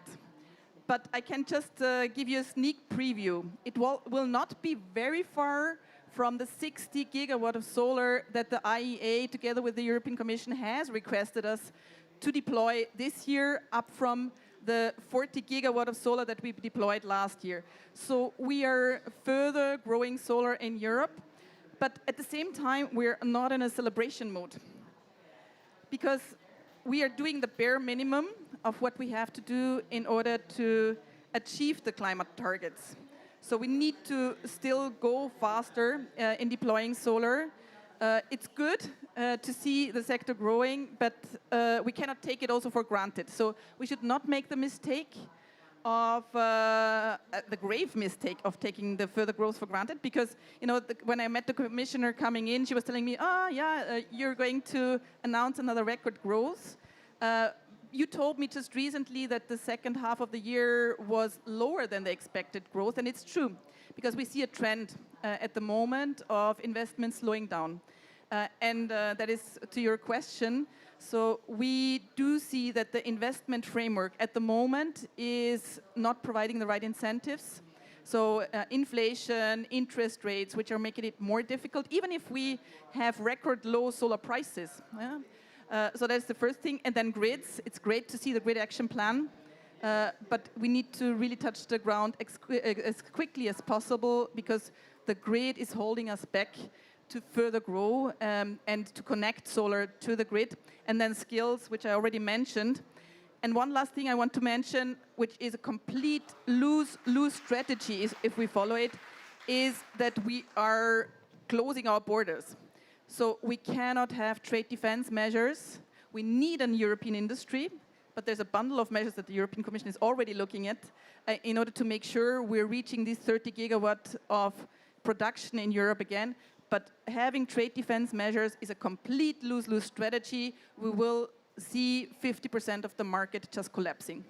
but I can just give you a sneak preview. It will not be very far from the 60 gigawatt of solar that the IEA, together with the European Commission, has requested us to deploy this year, up from the 40 gigawatt of solar that we deployed last year. So we are further growing solar in Europe, but at the same time, we're not in a celebration mode, because we are doing the bare minimum of what we have to do in order to achieve the climate targets. So we need to still go faster in deploying solar. It's good to see the sector growing, but we cannot take it also for granted. So we should not make the mistake of the grave mistake of taking the further growth for granted, because when I met the commissioner coming in, she was telling me, you're going to announce another record growth. you told me just recently that the second half of the year was lower than the expected growth, and it's true, because we see a trend at the moment of investment slowing down. And that is to your question. So we do see that the investment framework at the moment is not providing the right incentives. So inflation, interest rates, which are making it more difficult, even if we have record low solar prices. So that's the first thing. And then grids. It's great to see the grid action plan. But we need to really touch the ground as quickly as possible, because the grid is holding us back to further grow and to connect solar to the grid. And then skills, which I already mentioned. And one last thing I want to mention, which is a complete lose-lose strategy if we follow it, is that we are closing our borders. So we cannot have trade defense measures. We need an European industry, but there's a bundle of measures that the European Commission is already looking at in order to make sure we're reaching these 30 gigawatt of production in Europe again. But having trade defense measures is a complete lose-lose strategy. We will see 50% of the market just collapsing.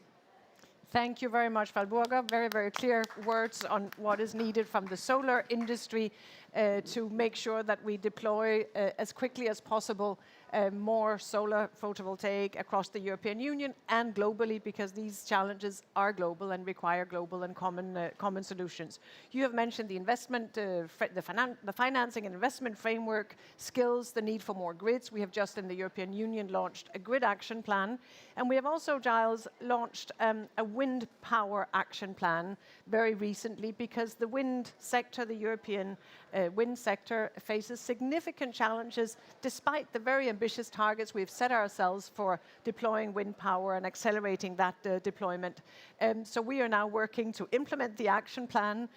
Thank you very much, Valburga. Very, very clear words on what is needed from the solar industry to make sure that we deploy as quickly as possible more solar photovoltaic across the European Union and globally, because these challenges are global and require global and common solutions. You have mentioned the investment, the financing and investment framework, skills, the need for more grids. We have just in the European Union launched a grid action plan. And we have also, Giles, launched a wind power action plan very recently, because the wind sector, the European wind sector, faces significant challenges despite the very ambitious targets we've set ourselves for deploying wind power and accelerating that deployment. So we are now working to implement the action plan.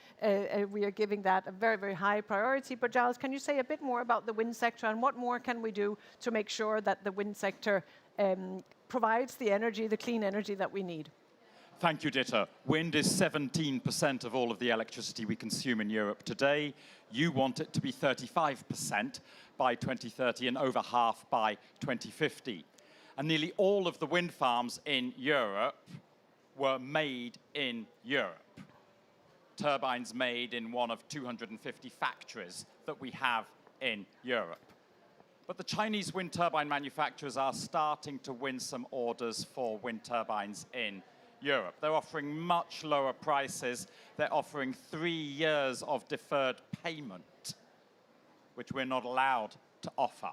We are giving that a very, very high priority. But Giles, can you say a bit more about the wind sector and what more can we do to make sure that the wind sector provides the energy, the clean energy that we need? Thank you, Dita. Wind is 17% of all of the electricity we consume in Europe today. You want it to be 35% by 2030 and over half by 2050. And nearly all of the wind farms in Europe were made in Europe. Turbines made in one of 250 factories that we have in Europe. But the Chinese wind turbine manufacturers are starting to win some orders for wind turbines in Europe. They're offering much lower prices. They're offering 3 years of deferred payment, which we're not allowed to offer.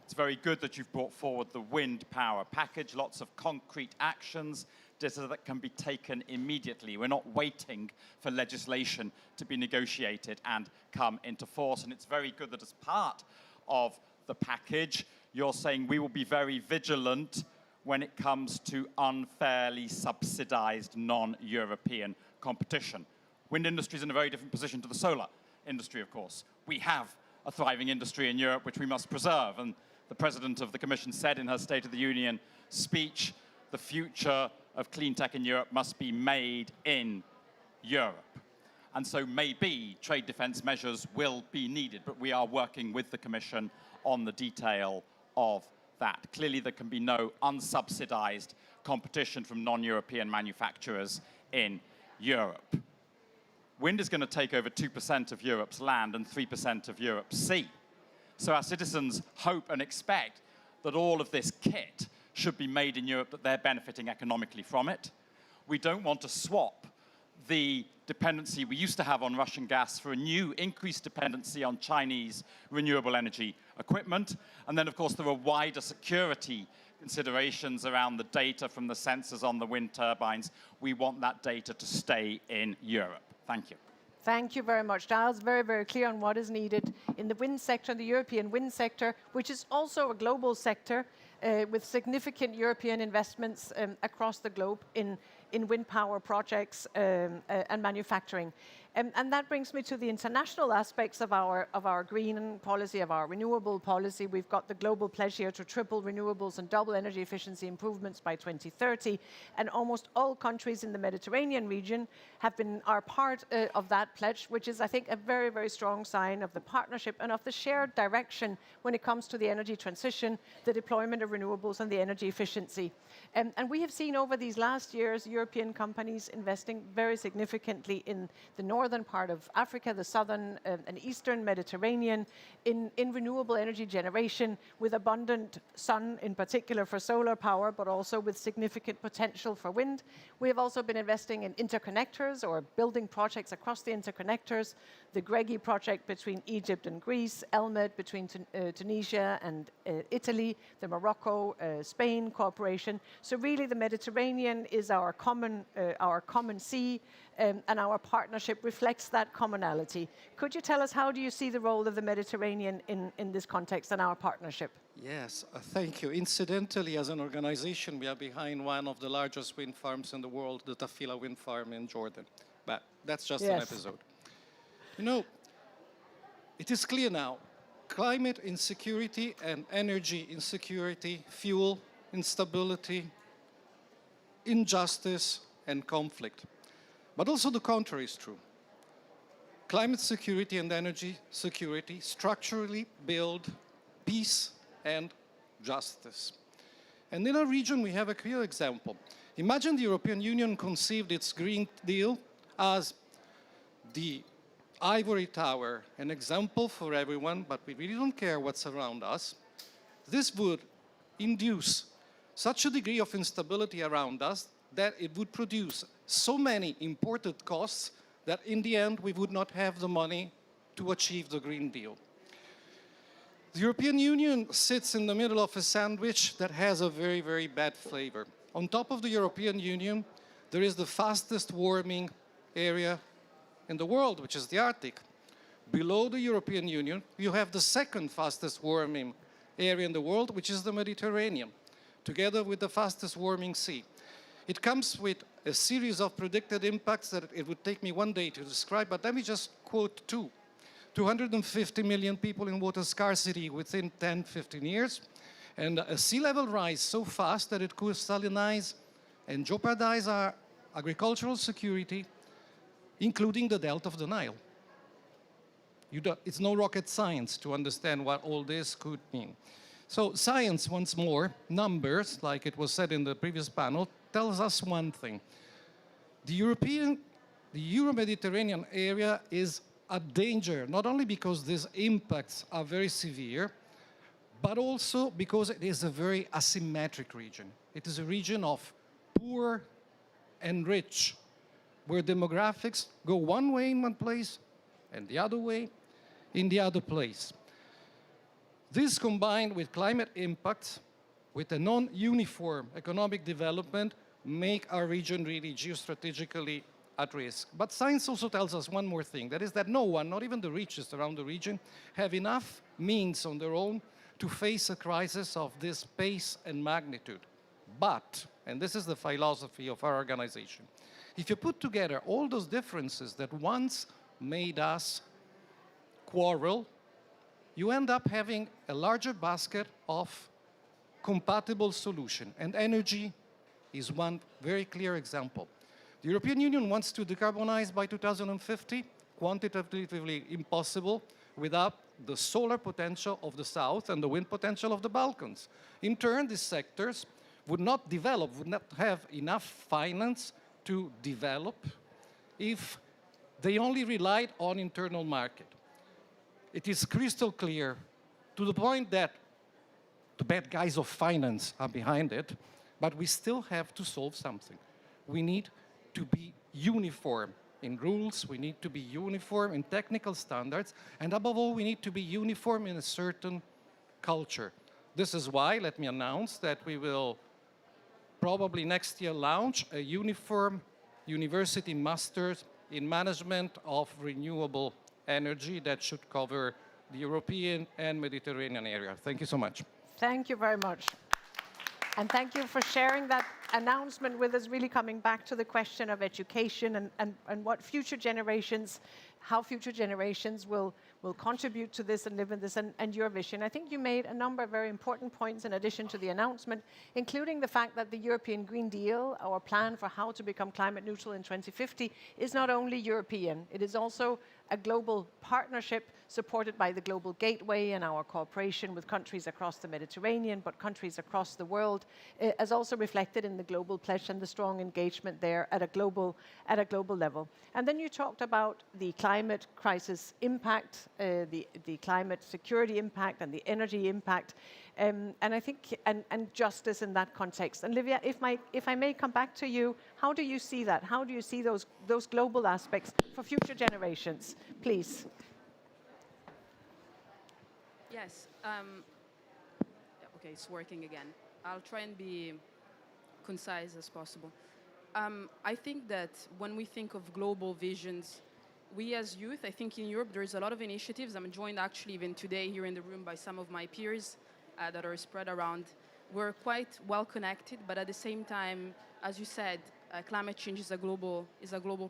It's very good that you've brought forward the wind power package, lots of concrete actions that can be taken immediately. We're not waiting for legislation to be negotiated and come into force. And it's very good that as part of the package, you're saying we will be very vigilant when it comes to unfairly subsidized non-European competition. Wind industry is in a very different position to the solar industry, of course. We have a thriving industry in Europe which we must preserve, and the President of the Commission said in her State of the Union speech, the future of clean tech in Europe must be made in Europe. And so maybe trade defense measures will be needed, but we are working with the Commission on the detail of that. Clearly, there can be no unsubsidized competition from non-European manufacturers in Europe. Wind is going to take over 2% of Europe's land and 3% of Europe's sea. So our citizens hope and expect that all of this kit should be made in Europe, that they're benefiting economically from it. We don't want to swap the dependency we used to have on Russian gas for a new increased dependency on Chinese renewable energy equipment. And then, of course, there are wider security considerations around the data from the sensors on the wind turbines. We want that data to stay in Europe. Thank you. Thank you very much, Giles. Very, very clear on what is needed in the wind sector, the European wind sector, which is also a global sector with significant European investments across the globe in wind power projects and manufacturing. And that brings me to the international aspects of our green policy, of our renewable policy. We've got the global pledge here to triple renewables and double energy efficiency improvements by 2030. And almost all countries in the Mediterranean region are part of that pledge, which is, I think, a very, very strong sign of the partnership and of the shared direction when it comes to the energy transition, the deployment of renewables and the energy efficiency. And we have seen over these last years European companies investing very significantly in the northern part of Africa, the southern and eastern Mediterranean, in renewable energy generation with abundant sun, in particular for solar power, but also with significant potential for wind. We have also been investing in interconnectors or building projects across the interconnectors, the Gregi project between Egypt and Greece, ELMED between Tunisia and Italy, the Morocco-Spain cooperation. So really the Mediterranean is our common sea, and our partnership reflects that commonality. Could you tell us, how do you see the role of the Mediterranean in this context and our partnership? Yes, thank you. Incidentally, as an organization, we are behind one of the largest wind farms in the world, the Tafila wind farm in Jordan. But that's just an episode. You know, it is clear now, climate insecurity and energy insecurity fuel instability, injustice, and conflict. But also the contrary is true. Climate security and energy security structurally build peace and justice. And in our region, we have a clear example. Imagine the European Union conceived its Green Deal as the ivory tower, an example for everyone, but we really don't care what's around us. This would induce such a degree of instability around us that it would produce so many imported costs that in the end we would not have the money to achieve the Green Deal. The European Union sits in the middle of a sandwich that has a very, very bad flavor. On top of the European Union, there is the fastest warming area in the world, which is the Arctic. Below the European Union, you have the second fastest warming area in the world, which is the Mediterranean, together with the fastest warming sea. It comes with a series of predicted impacts that it would take me one day to describe, but let me just quote two. 250 million people in water scarcity within 10, 15 years, and a sea level rise so fast that it could salinize and jeopardize our agricultural security, including the delta of the Nile. It's no rocket science to understand what all this could mean. So science, once more, numbers, like it was said in the previous panel, tells us one thing. The Euro-Mediterranean area is a danger, not only because these impacts are very severe, but also because it is a very asymmetric region. It is a region of poor and rich, where demographics go one way in one place and the other way in the other place. This combined with climate impacts, with a non-uniform economic development, make our region really geostrategically at risk. But science also tells us one more thing, that is that no one, not even the richest around the region, have enough means on their own to face a crisis of this pace and magnitude. But, and this is the philosophy of our organization, if you put together all those differences that once made us quarrel, you end up having a larger basket of compatible solutions, and energy is one very clear example. The European Union wants to decarbonize by 2050, quantitatively impossible without the solar potential of the south and the wind potential of the Balkans. In turn, these sectors would not develop, would not have enough finance to develop if they only relied on internal market. It is crystal clear, to the point that the bad guys of finance are behind it, but we still have to solve something. We need to be uniform in rules, we need to be uniform in technical standards, and above all, we need to be uniform in a certain culture. This is why, let me announce that we will probably next year launch a uniform university master's in management of renewable energy that should cover the European and Mediterranean area. Thank you so much. Thank you very much. And thank you for sharing that announcement with us really coming back to the question of education and what future generations, how future generations will contribute to this and live in this and your vision. I think you made a number of very important points in addition to the announcement, including the fact that the European Green Deal, our plan for how to become climate neutral in 2050, is not only European, it is also a global partnership supported by the Global Gateway and our cooperation with countries across the Mediterranean, but countries across the world, as also reflected in the Global Pledge and the strong engagement there at a global level. And then you talked about the climate crisis impact, the climate security impact and the energy impact, and I think and justice in that context. And Livia, if I may come back to you, how do you see that? How do you see those global aspects for future generations? Please. Yes. Okay, it's working again. I'll try and be concise as possible. I think that when we think of global visions, we as youth, I think in Europe there's a lot of initiatives. I'm joined actually even today here in the room by some of my peers that are spread around. We're quite well connected, but at the same time, as you said, climate change is a global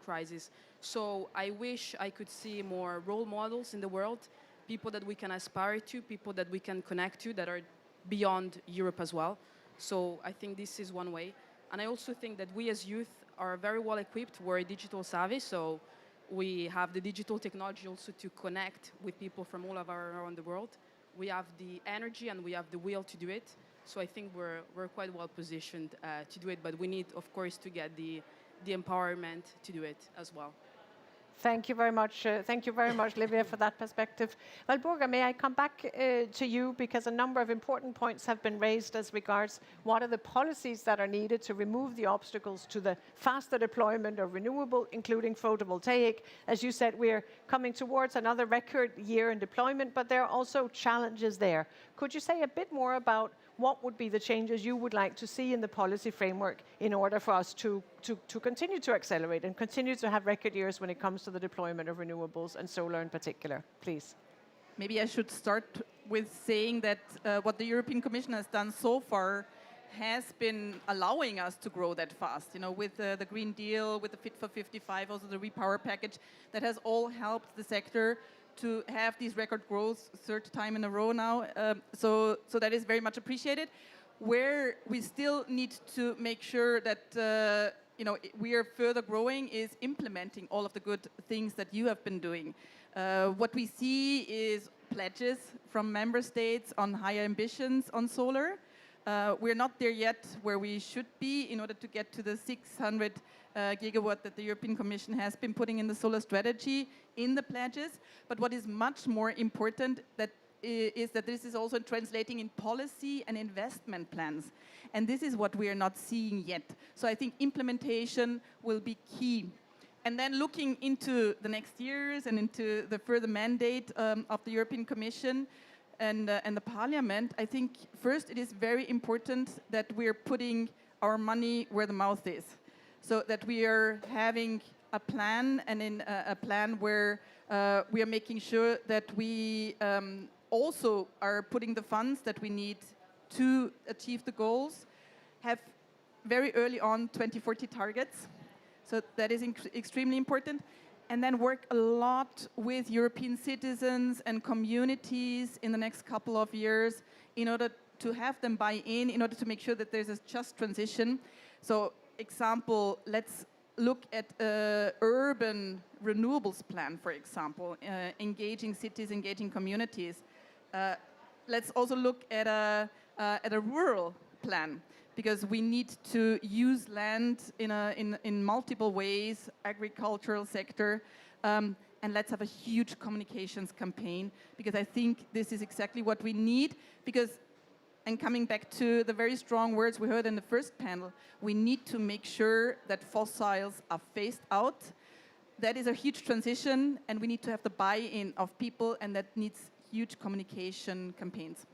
crisis. So I wish I could see more role models in the world, people that we can aspire to, people that we can connect to that are beyond Europe as well. So I think this is one way. And I also think that we as youth are very well equipped. We're digital savvy, so we have the digital technology also to connect with people from all around the world. We have the energy and we have the will to do it. So I think we're quite well positioned to do it, but we need, of course, to get the empowerment to do it as well. Thank you very much. Thank you very much, Livia, for that perspective. Well, Borga, may I come back to you, because a number of important points have been raised as regards what are the policies that are needed to remove the obstacles to the faster deployment of renewable, including photovoltaic. As you said, we're coming towards another record year in deployment, but there are also challenges there. Could you say a bit more about what would be the changes you would like to see in the policy framework in order for us to continue to accelerate and continue to have record years when it comes to the deployment of renewables and solar in particular, please? Maybe I should start with saying that what the European Commission has done so far has been allowing us to grow that fast. You know, with the Green Deal, with the Fit for 55, also the Repower package, that has all helped the sector to have these record growths third time in a row now. So that is very much appreciated. Where we still need to make sure that we are further growing is implementing all of the good things that you have been doing. What we see is pledges from member states on higher ambitions on solar. We're not there yet where we should be in order to get to the 600 gigawatt that the European Commission has been putting in the solar strategy in the pledges. But what is much more important is that this is also translating in policy and investment plans. And this is what we are not seeing yet. So I think implementation will be key. And then looking into the next years and into the further mandate of the European Commission and the Parliament, I think first it is very important that we're putting our money where the mouth is. So that we are having a plan, and in a plan where we are making sure that we also are putting the funds that we need to achieve the goals, have very early on 2040 targets. So that is extremely important. And then work a lot with European citizens and communities in the next couple of years in order to have them buy in order to make sure that there's a just transition. So example, let's look at urban renewables plan, for example, engaging cities, engaging communities. Let's also look at a rural plan, because we need to use land in multiple ways, agricultural sector, and let's have a huge communications campaign, because I think this is exactly what we need, because, and coming back to the very strong words we heard in the first panel, we need to make sure that fossils are phased out. That is a huge transition, and we need to have the buy-in of people, and that needs huge communication campaigns.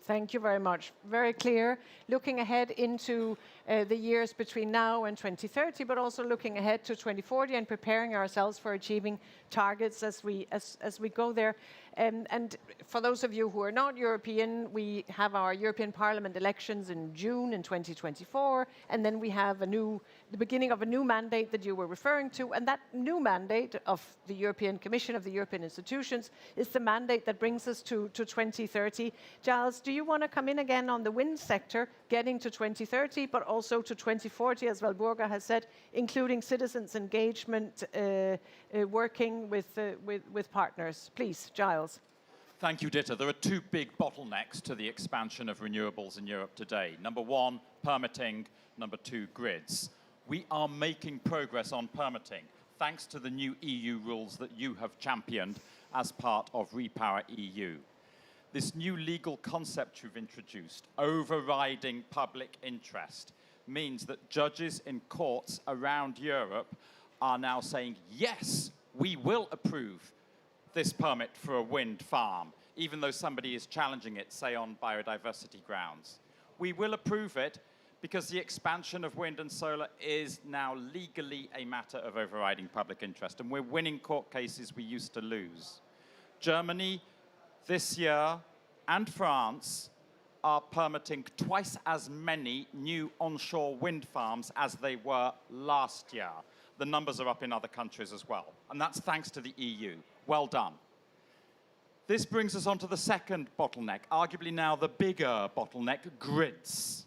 Thank you very much. Very clear. Looking ahead into the years between now and 2030, but also looking ahead to 2040 and preparing ourselves for achieving targets as we go there. And for those of you who are not European, we have our European Parliament elections in June in 2024, and then we have the beginning of a new mandate that you were referring to, and that new mandate of the European Commission, of the European institutions, is the mandate that brings us to 2030. Giles, do you want to come in again on the wind sector, getting to 2030, but also to 2040, as Walburga has said, including citizens' engagement, working with partners? Please, Giles. Thank you, Dita. There are two big bottlenecks to the expansion of renewables in Europe today. Number one, permitting. Number two, grids. We are making progress on permitting, thanks to the new EU rules that you have championed as part of Repower EU. This new legal concept you've introduced, overriding public interest, means that judges in courts around Europe are now saying, yes, we will approve this permit for a wind farm, even though somebody is challenging it, say on biodiversity grounds. We will approve it because the expansion of wind and solar is now legally a matter of overriding public interest, and we're winning court cases we used to lose. Germany this year and France are permitting twice as many new onshore wind farms as they were last year. The numbers are up in other countries as well, and that's thanks to the EU. Well done. This brings us on to the second bottleneck, arguably now the bigger bottleneck, grids.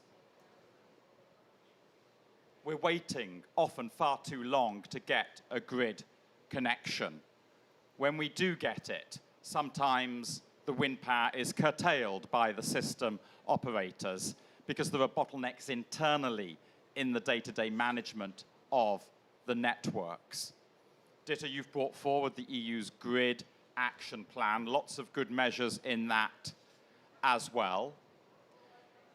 We're waiting, often far too long, to get a grid connection. When we do get it, sometimes the wind power is curtailed by the system operators because there are bottlenecks internally in the day-to-day management of the networks. Dita, you've brought forward the EU's grid action plan, lots of good measures in that as well.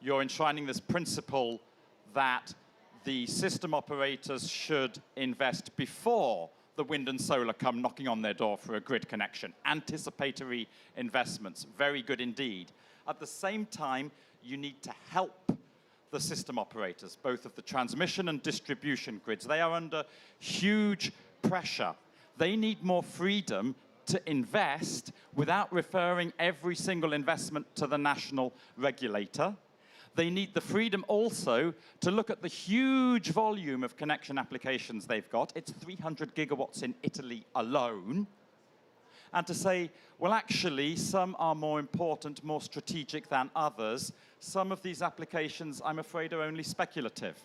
You're enshrining this principle that the system operators should invest before the wind and solar come knocking on their door for a grid connection. Anticipatory investments, very good indeed. At the same time, you need to help the system operators, both of the transmission and distribution grids. They are under huge pressure. They need more freedom to invest without referring every single investment to the national regulator. They need the freedom also to look at the huge volume of connection applications they've got. It's 300 gigawatts in Italy alone. And to say, well, actually, some are more important, more strategic than others. Some of these applications, I'm afraid, are only speculative,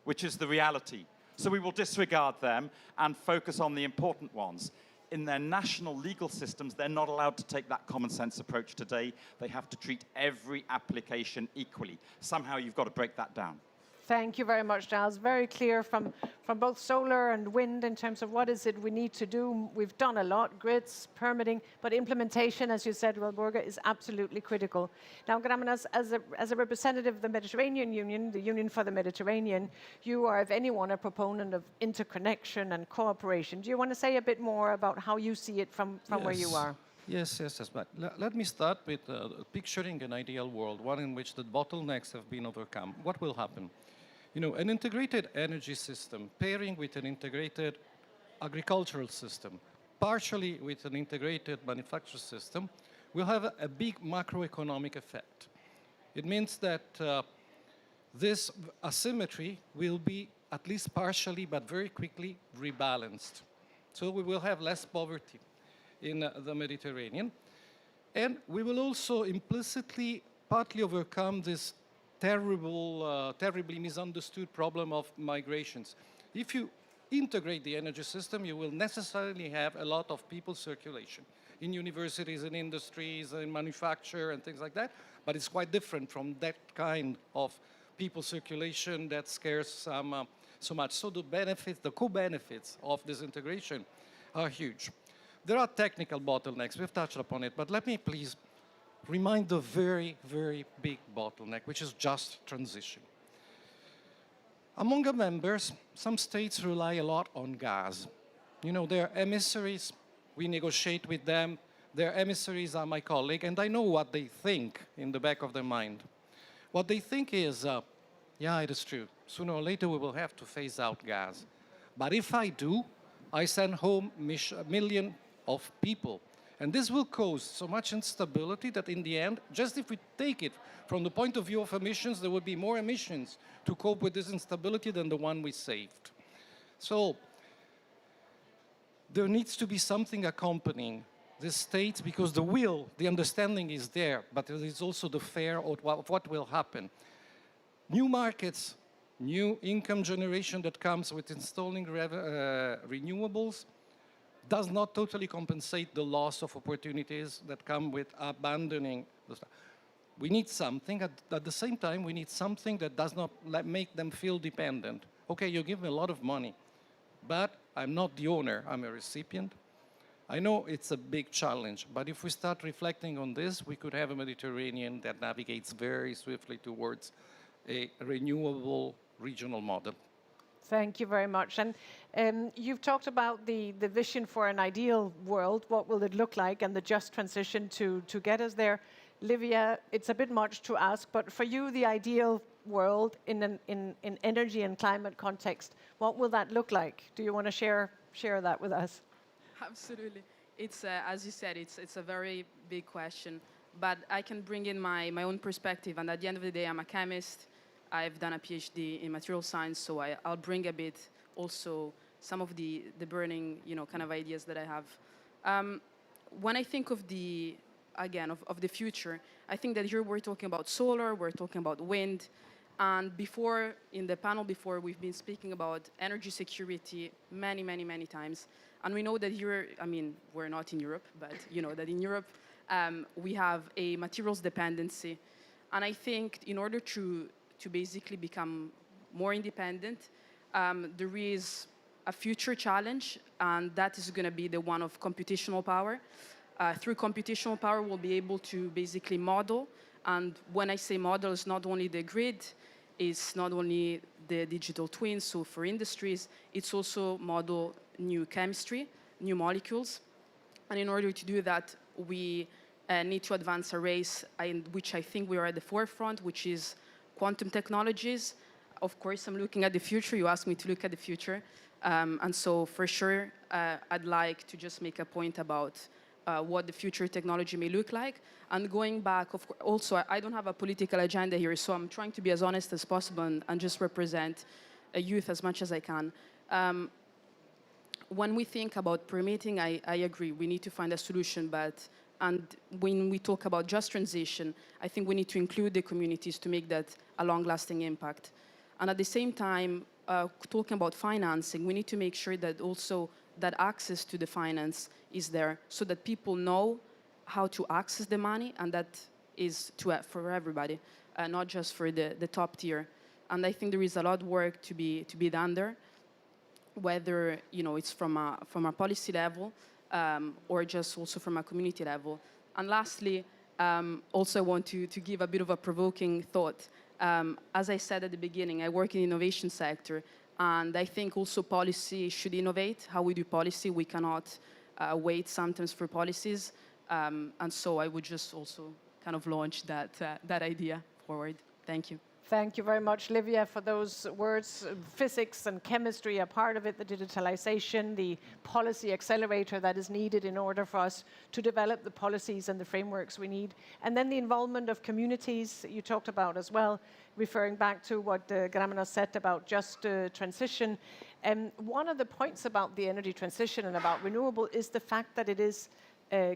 which is the reality. So we will disregard them and focus on the important ones. In their national legal systems, they're not allowed to take that common sense approach today. They have to treat every application equally. Somehow you've got to break that down. Thank you very much, Giles. Very clear from both solar and wind in terms of what is it we need to do. We've done a lot, grids, permitting, but implementation, as you said, Walburga, is absolutely critical. Now, Gramenas, as a representative of the Mediterranean Union, the Union for the Mediterranean, you are, if anyone, a proponent of interconnection and cooperation. Do you want to say a bit more about how you see it from where you are? Yes. But let me start with picturing an ideal world, one in which the bottlenecks have been overcome. What will happen? You know, an integrated energy system pairing with an integrated agricultural system, partially with an integrated manufacturing system, will have a big macroeconomic effect. It means that this asymmetry will be at least partially, but very quickly, rebalanced. So we will have less poverty in the Mediterranean. And we will also implicitly partly overcome this terribly misunderstood problem of migrations. If you integrate the energy system, you will necessarily have a lot of people circulation in universities, in industries, in manufacture, and things like that. But it's quite different from that kind of people circulation that scares so much. So the benefits, the co-benefits of this integration are huge. There are technical bottlenecks. We've touched upon it, but let me please remind the very, very big bottleneck, which is just transition. Among the members, some states rely a lot on gas. You know, their emissaries, we negotiate with them. Their emissaries are my colleague, and I know what they think in the back of their mind. What they think is, yeah, it is true. Sooner or later, we will have to phase out gas. But if I do, I send home a million of people. And this will cause so much instability that in the end, just if we take it from the point of view of emissions, there will be more emissions to cope with this instability than the one we saved. So there needs to be something accompanying this state, because the will, the understanding is there, but there is also the fear of what will happen. New markets, new income generation that comes with installing renewables does not totally compensate the loss of opportunities that come with abandoning the stuff. We need something, at the same time, we need something that does not make them feel dependent. Okay, you give me a lot of money, but I'm not the owner, I'm a recipient. I know it's a big challenge, but if we start reflecting on this, we could have a Mediterranean that navigates very swiftly towards a renewable regional model. Thank you very much. And you've talked about the vision for an ideal world. What will it look like, and the just transition to get us there? Livia, it's a bit much to ask, but for you, the ideal world in energy and climate context, what will that look like? Do you want to share that with us? Absolutely. It's, as you said, it's a very big question, but I can bring in my own perspective. And at the end of the day, I'm a chemist. I've done a PhD in material science, so I'll bring a bit also some of the burning, kind of ideas that I have. When I think of the future, I think that here we're talking about solar, we're talking about wind, and before, in the panel before, we've been speaking about energy security many, many, many times. And we know that here, we're not in Europe, but you know that in Europe, we have a materials dependency. And I think in order to basically become more independent, there is a future challenge, and that is going to be the one of computational power. Through computational power, we'll be able to basically model. And when I say model, it's not only the grid, it's not only the digital twins, so for industries, it's also model new chemistry, new molecules. And in order to do that, we need to advance a race in which I think we are at the forefront, which is quantum technologies. Of course, I'm looking at the future. You asked me to look at the future. And so for sure, I'd like to just make a point about what the future technology may look like. And going back, also, I don't have a political agenda here, so I'm trying to be as honest as possible and just represent youth as much as I can. When we think about permitting, I agree, we need to find a solution, and when we talk about just transition, I think we need to include the communities to make that a long-lasting impact. And at the same time, talking about financing, we need to make sure that also that access to the finance is there so that people know how to access the money, and that is for everybody, not just for the top tier. And I think there is a lot of work to be done there, whether it's from a policy level or just also from a community level. And lastly, also I want to give a bit of a provoking thought. As I said at the beginning, I work in the innovation sector, and I think also policy should innovate. How we do policy, we cannot wait sometimes for policies. And so I would just also kind of launch that idea forward. Thank you. Thank you very much, Livia, for those words. Physics and chemistry are part of it, the digitalization, the policy accelerator that is needed in order for us to develop the policies and the frameworks we need. And then the involvement of communities you talked about as well, referring back to what Gramina said about just transition. One of the points about the energy transition and about renewable is the fact that it is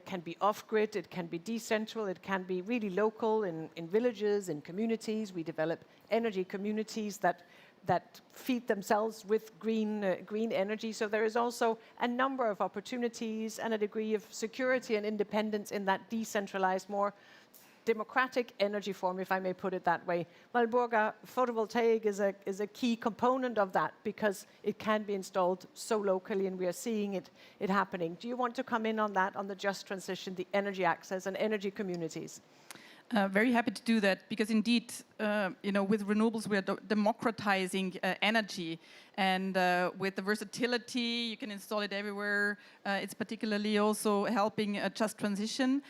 can be off-grid, it can be decentral, it can be really local in villages, in communities. We develop energy communities that feed themselves with green energy. So there is also a number of opportunities and a degree of security and independence in that decentralized, more democratic energy form, if I may put it that way. Walburga, photovoltaic is a key component of that because it can be installed so locally, and we are seeing it happening. Do you want to come in on that, on the just transition, the energy access and energy communities? Very happy to do that, because indeed, with renewables, we are democratizing energy, and with the versatility, you can install it everywhere. It's particularly also helping a just transition.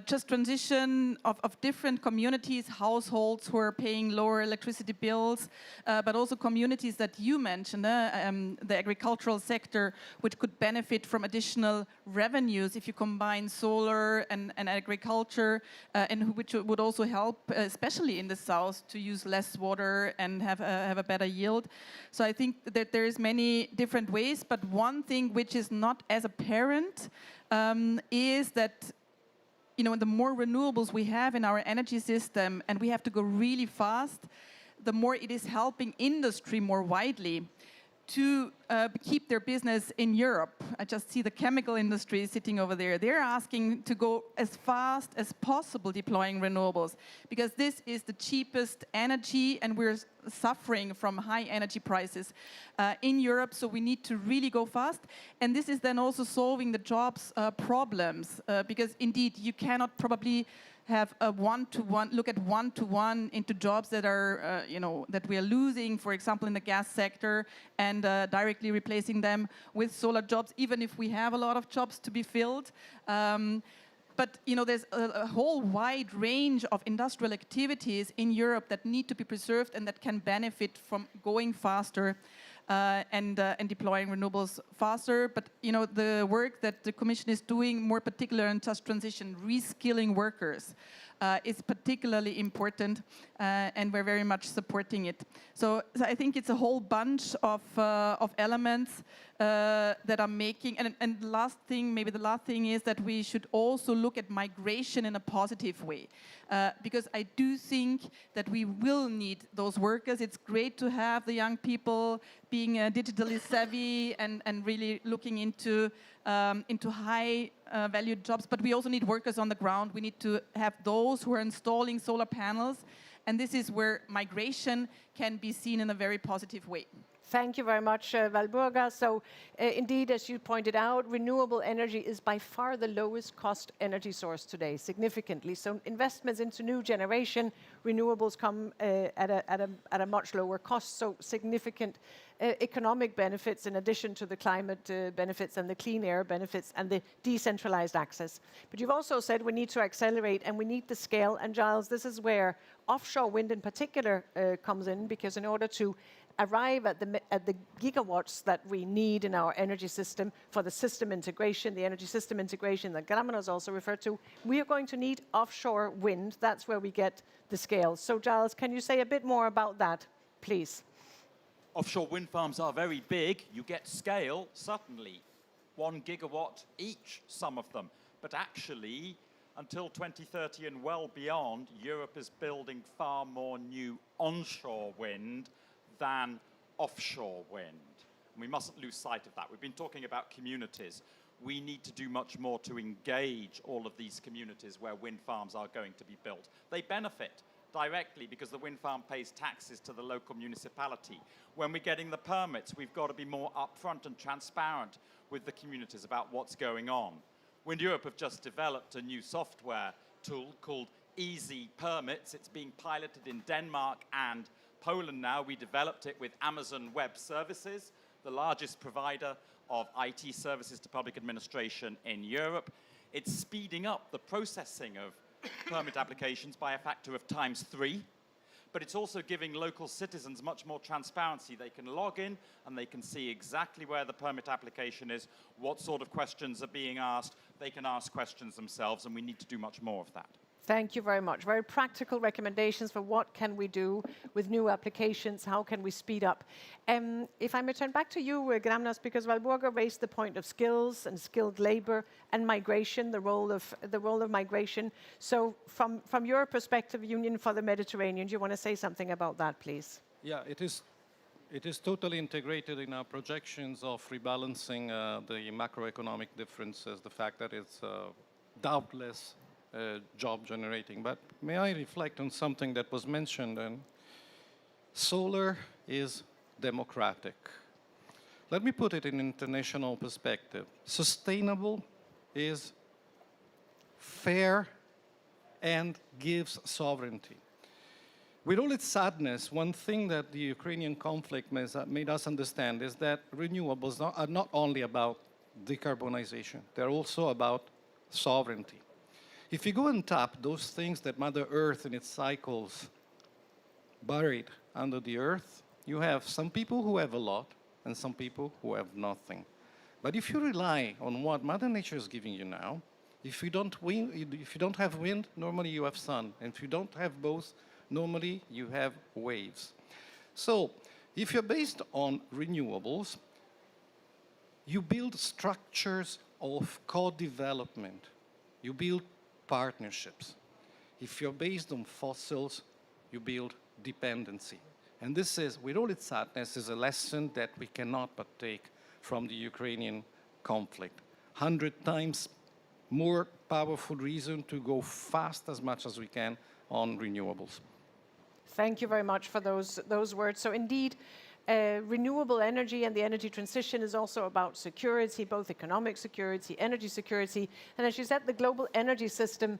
just transition of different communities, households who are paying lower electricity bills, but also communities that you mentioned, the agricultural sector, which could benefit from additional revenues if you combine solar and agriculture, and which would also help, especially in the south, to use less water and have a better yield. So I think that there is many different ways, but one thing which is not as apparent is that the more renewables we have in our energy system, and we have to go really fast, the more it is helping industry more widely to keep their business in Europe. I just see the chemical industry sitting over there. They're asking to go as fast as possible deploying renewables, because this is the cheapest energy, and we're suffering from high energy prices in Europe, so we need to really go fast. And this is then also solving the jobs problems, because indeed you cannot probably have a one-to-one into jobs that are, that we are losing, for example, in the gas sector, and directly replacing them with solar jobs, even if we have a lot of jobs to be filled. But there's a whole wide range of industrial activities in Europe that need to be preserved and that can benefit from going faster and deploying renewables faster. But the work that the Commission is doing, more particular in just transition, reskilling workers, is particularly important, and we're very much supporting it. So I think it's a whole bunch of elements that are making, and the last thing is that we should also look at migration in a positive way, because I do think that we will need those workers. It's great to have the young people being digitally savvy and really looking into high valued jobs, but we also need workers on the ground. We need to have those who are installing solar panels, and this is where migration can be seen in a very positive way. Thank you very much, Walburga. So indeed, as you pointed out, renewable energy is by far the lowest cost energy source today, significantly. So investments into new generation renewables come at a much lower cost, so significant economic benefits in addition to the climate benefits and the clean air benefits and the decentralized access. But you've also said we need to accelerate and we need the scale. And Giles, this is where offshore wind in particular comes in, because in order to arrive at the gigawatts that we need in our energy system for the system integration, the energy system integration that Gramana has also referred to, we are going to need offshore wind. That's where we get the scale. So Giles, can you say a bit more about that, please? Offshore wind farms are very big. You get scale, certainly 1 gigawatt each, some of them. But actually, until 2030 and well beyond, Europe is building far more new onshore wind than offshore wind. And we mustn't lose sight of that. We've been talking about communities. We need to do much more to engage all of these communities where wind farms are going to be built. They benefit directly because the wind farm pays taxes to the local municipality. When we're getting the permits, we've got to be more upfront and transparent with the communities about what's going on. Wind Europe have just developed a new software tool called Easy Permits. It's being piloted in Denmark and Poland now. We developed it with Amazon Web Services, the largest provider of IT services to public administration in Europe. It's speeding up the processing of permit applications by a factor of ×3, but it's also giving local citizens much more transparency. They can log in and they can see exactly where the permit application is, what sort of questions are being asked. They can ask questions themselves, and we need to do much more of that. Thank you very much. Very practical recommendations for what can we do with new applications, how can we speed up. If I may turn back to you, Gramnas, because Walburga raised the point of skills and skilled labor and migration, the role of migration. So from your perspective, Union for the Mediterranean, do you want to say something about that, please? Yeah, it is totally integrated in our projections of rebalancing the macroeconomic differences, the fact that it's doubtless job generating. But may I reflect on something that was mentioned? And solar is democratic. Let me put it in international perspective. Sustainable is fair and gives sovereignty. With all its sadness, one thing that the Ukrainian conflict made us understand is that renewables are not only about decarbonization, they're also about sovereignty. If you go and tap those things that Mother Earth in its cycles buried under the earth, you have some people who have a lot and some people who have nothing. But if you rely on what Mother Nature is giving you now, if you don't have wind, normally you have sun. And if you don't have both, normally you have waves. So if you're based on renewables, you build structures of co-development. You build partnerships. If you're based on fossils, you build dependency. And this is, with all its sadness, is a lesson that we cannot but take from the Ukrainian conflict. 100 times more powerful reason to go fast as much as we can on renewables. Thank you very much for those words. So indeed, renewable energy and the energy transition is also about security, both economic security, energy security. And as you said, the global energy system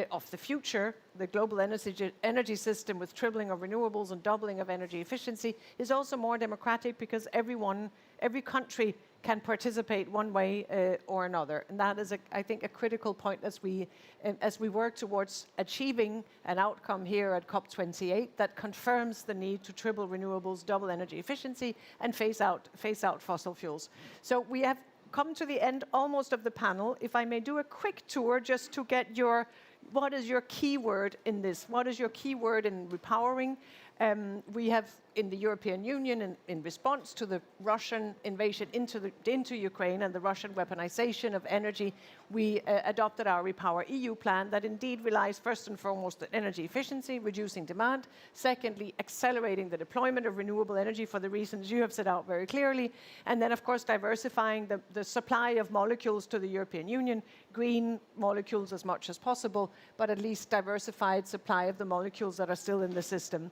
of the future, the global energy system with tripling of renewables and doubling of energy efficiency is also more democratic because every country can participate one way or another. And that is, I think, a critical point as we work towards achieving an outcome here at COP28 that confirms the need to triple renewables, double energy efficiency, and phase out fossil fuels. So we have come to the end almost of the panel. If I may do a quick tour just to get what is your key word in this? What is your key word in repowering? We have in the European Union, in response to the Russian invasion into Ukraine and the Russian weaponization of energy, we adopted our Repower EU plan that indeed relies first and foremost on energy efficiency, reducing demand. Secondly, accelerating the deployment of renewable energy for the reasons you have set out very clearly. And then, of course, diversifying the supply of molecules to the European Union, green molecules as much as possible, but at least diversified supply of the molecules that are still in the system.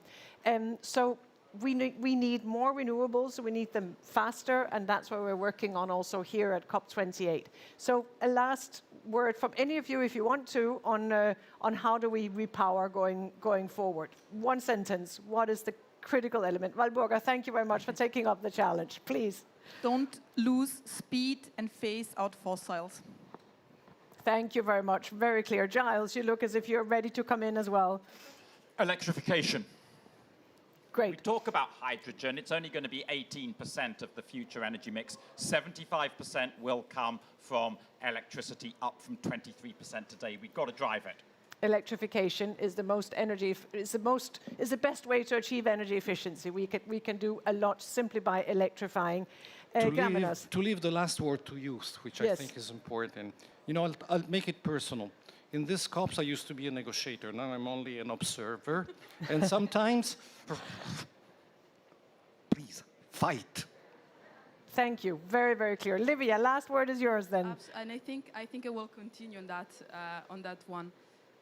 So we need more renewables, we need them faster, and that's what we're working on also here at COP28. So a last word from any of you, if you want to, on how do we repower going forward. One sentence, what is the critical element? Walburga, thank you very much for taking up the challenge. Please. Don't lose speed and phase out fossils. Thank you very much. Very clear. Giles, you look as if you're ready to come in as well. Electrification. Great. We talk about hydrogen. It's only going to be 18% of the future energy mix. 75% will come from electricity, up from 23% today. We've got to drive it. Electrification is the best way to achieve energy efficiency. We can do a lot simply by electrifying. To leave the last word to youth, which I think is important. You know, I'll make it personal. In this COPs, I used to be a negotiator. Now I'm only an observer. And sometimes, please, fight. Thank you. Very, very clear. Livia, last word is yours then. And I think I will continue on that one.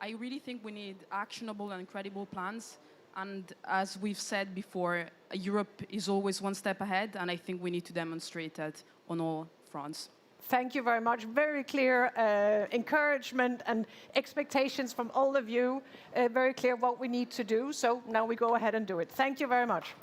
I really think we need actionable and credible plans. And as we've said before, Europe is always one step ahead, and I think we need to demonstrate that on all fronts. Thank you very much. Very clear encouragement and expectations from all of you. Very clear what we need to do. So now we go ahead and do it. Thank you very much.